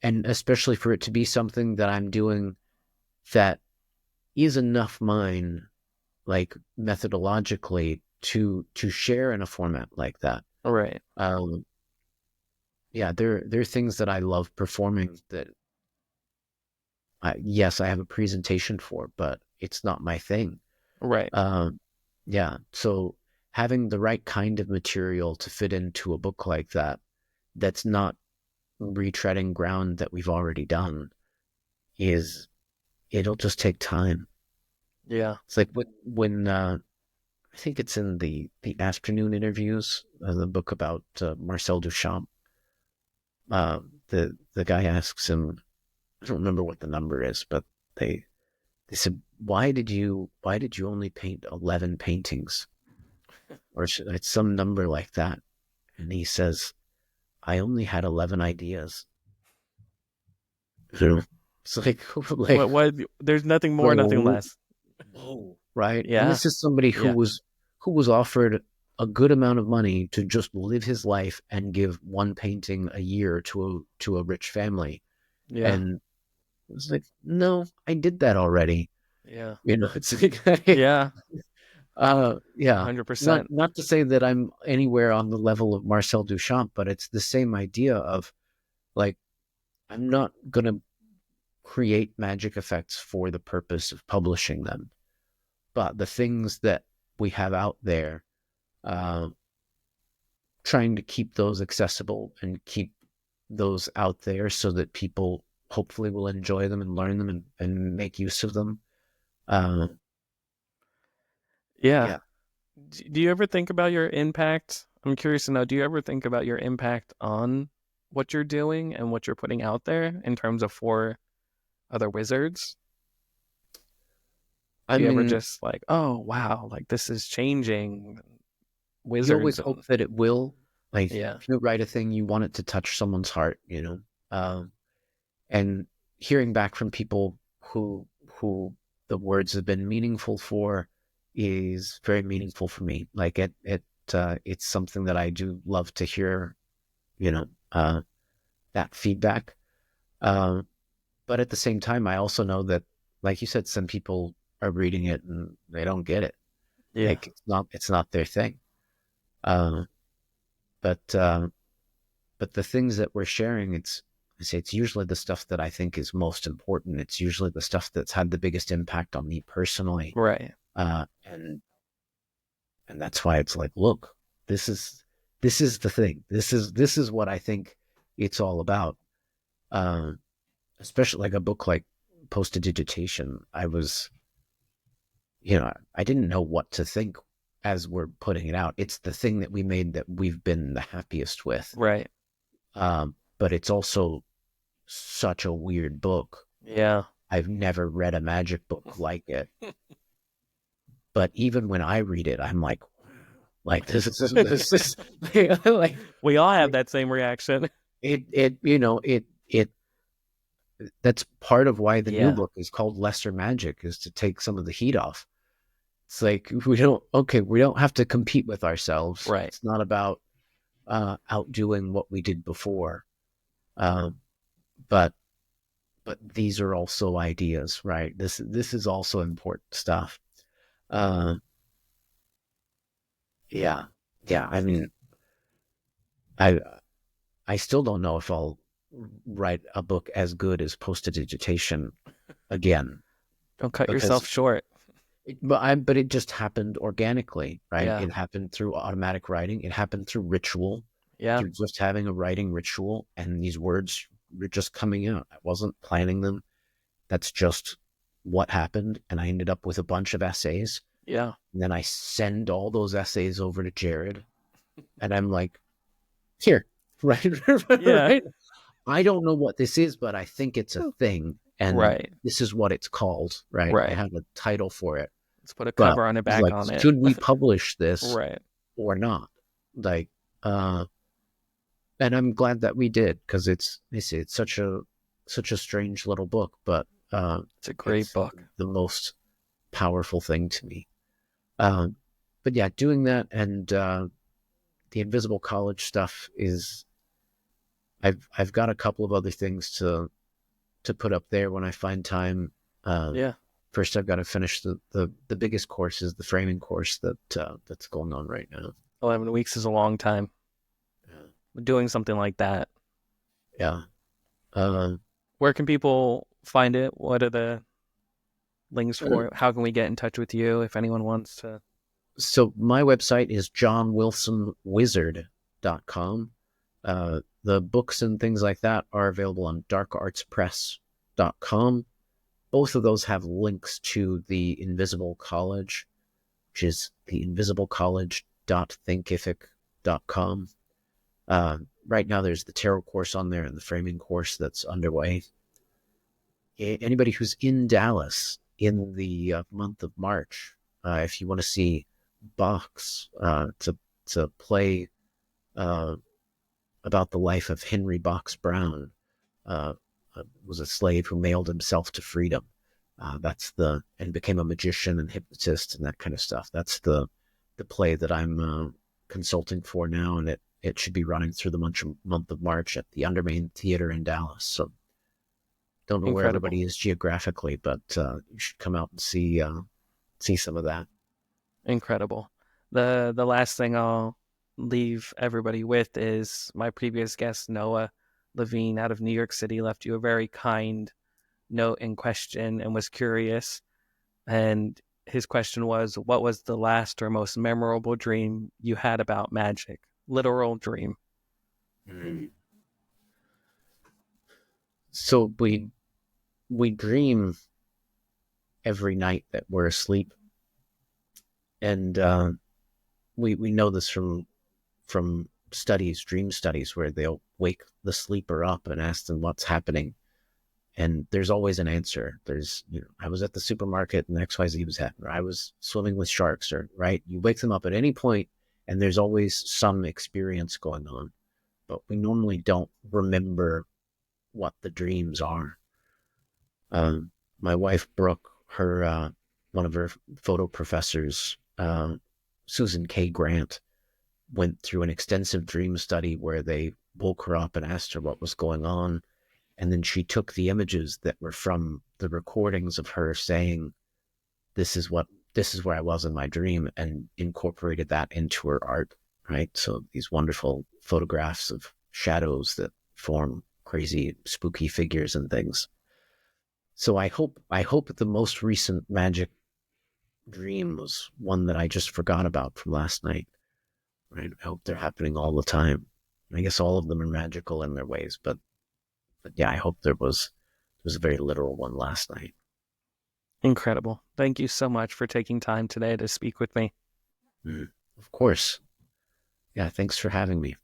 A: and especially for it to be something that I'm doing that is enough mine, like methodologically, to share in a format like that.
B: Right.
A: Um, yeah, there are things that I love performing that yes, I have a presentation for, but it's not my thing.
B: Right.
A: Um, yeah, so having the right kind of material to fit into a book like that, that's not retreading ground that we've already done, is it'll just take time.
B: Yeah.
A: It's like when I think it's in the afternoon interviews, the book about Marcel Duchamp. The guy asks him, I don't remember what the number is, but they they said, why did you only paint 11 paintings, or it's some number like that? And he says, I only had 11 ideas. You know, it's like, like,
B: What there's nothing more,
A: like,
B: nothing less.
A: whoa, right? And
B: Yeah.
A: this is somebody
B: Yeah.
A: who was offered a good amount of money to just live his life and give one painting a year to a rich family.
B: Yeah.
A: And it's like, no, I did that already.
B: Yeah.
A: You know, it's like,
B: Yeah.
A: yeah,
B: 100%.
A: not to say that I'm anywhere on the level of Marcel Duchamp, but it's the same idea of like, I'm not gonna create magic effects for the purpose of publishing them, but the things that we have out there, uh, trying to keep those accessible and keep those out there so that people hopefully will enjoy them and learn them and make use of them. Uh,
B: Yeah.
A: yeah,
B: Do you ever think about your impact? I'm curious to know, do you ever think about your impact on what you're doing and what you're putting out there in terms of for other wizards?
A: I
B: Do you ever
A: mean,
B: just like, oh, wow, like this is changing
A: you
B: wizards
A: always hope
B: and
A: that it will. Like,
B: yeah,
A: if you write a thing, you want it to touch someone's heart, you know. And hearing back from people who the words have been meaningful for is very meaningful for me. Like it's something that I do love to hear, you know, that feedback. Um, but at the same time, I also know that, like you said, some people are reading it and they don't get it.
B: yeah,
A: Like it's not their thing. Um, but but the things that we're sharing, I say it's usually the stuff that I think is most important. It's usually the stuff that's had the biggest impact on me personally.
B: right,
A: Uh, and that's why it's like, look, this is this is the thing. This is what I think it's all about. Um, Especially like a book like Post-Digitation. I was, I didn't know what to think as we're putting it out. It's the thing that we made that we've been the happiest with.
B: right,
A: But it's also such a weird book.
B: yeah,
A: I've never read a magic book like it. But even when I read it, I'm like this is like
B: we all have that same reaction.
A: it that's part of why the new
B: Yeah,
A: book is called Lesser Magic, is to take some of the heat off. It's like we don't have to compete with ourselves.
B: right,
A: It's not about outdoing what we did before. Um, but these are also ideas, right? This is also important stuff. Uh, yeah, yeah. I mean, I I still don't know if I'll write a book as good as Post-Digitation again,
B: don't cut yourself
A: because
B: short.
A: but it just happened organically, right?
B: Yeah,
A: It happened through automatic writing. It happened through ritual,
B: yeah,
A: through just having a writing ritual, and these words were just coming out. I wasn't planning them. That's just what happened, and I ended up with a bunch of essays.
B: yeah,
A: And then I send all those essays over to Jared, and I'm like, here, right,
B: yeah,
A: right. I don't know what this is, but I think it's a thing, and
B: right,
A: this is what it's called, right? I
B: right.
A: have a title for it,
B: Let's put a
A: but
B: cover on it
A: it's
B: back
A: like,
B: on it.
A: should we publish this
B: Right.
A: or not? Like, and I'm glad that we did, because it's such a strange little book, but
B: It's a great
A: it's
B: book.
A: the most powerful thing to me. Um, but yeah, doing that and the Invisible College stuff is I've got a couple of other things to put up there when I find time. Um,
B: Yeah.
A: First, I've got to finish the biggest course is the framing course that's going on right now.
B: 11 weeks is a long time.
A: Yeah,
B: Doing something like that.
A: yeah. Um,
B: Where can people find it? What are the links for it? How can we get in touch with you if anyone wants to?
A: so my website is johnwilsonwizard.com. The books and things like that are available on darkartspress.com. Both of those have links to the Invisible College, which is the invisiblecollege.thinkific.com. Right now, there's the tarot course on there and the framing course that's underway. Anybody who's in Dallas in the month of March, if you want to see Bach's to play uh, about the life of Henry Box Brown, uh, was a slave who mailed himself to freedom. And became a magician and hypnotist and that kind of stuff. That's the play that I'm consulting for now, and it should be running through the month of March at the Undermain Theater in Dallas. So don't know where
B: Incredible.
A: everybody is geographically, but you should come out and see some of that.
B: Incredible. The last thing I'll leave everybody with is my previous guest, Noah Levine out of New York City, left you a very kind note and question and was curious. And his question was, what was the last or most memorable dream you had about magic? Literal dream.
A: Mm. So we dream every night that we're asleep, and we know this from studies, dream studies, where they'll wake the sleeper up and ask them what's happening, and there's always an answer. There's, I was at the supermarket and XYZ was happening, or I was swimming with sharks, or right. You wake them up at any point, and there's always some experience going on, but we normally don't remember what the dreams are. My wife Brooke, her one of her photo professors, Susan K. Grant, went through an extensive dream study where they woke her up and asked her what was going on, and then she took the images that were from the recordings of her saying, this is where I was in my dream, and incorporated that into her art, right? So these wonderful photographs of shadows that form crazy spooky figures and things. So I hope the most recent magic dream was one that I just forgot about from last night. Right? I hope they're happening all the time. I guess all of them are magical in their ways, but yeah, I hope there was a very literal one last night.
B: Incredible. Thank you so much for taking time today to speak with me.
A: Mm. Of course. Yeah, thanks for having me.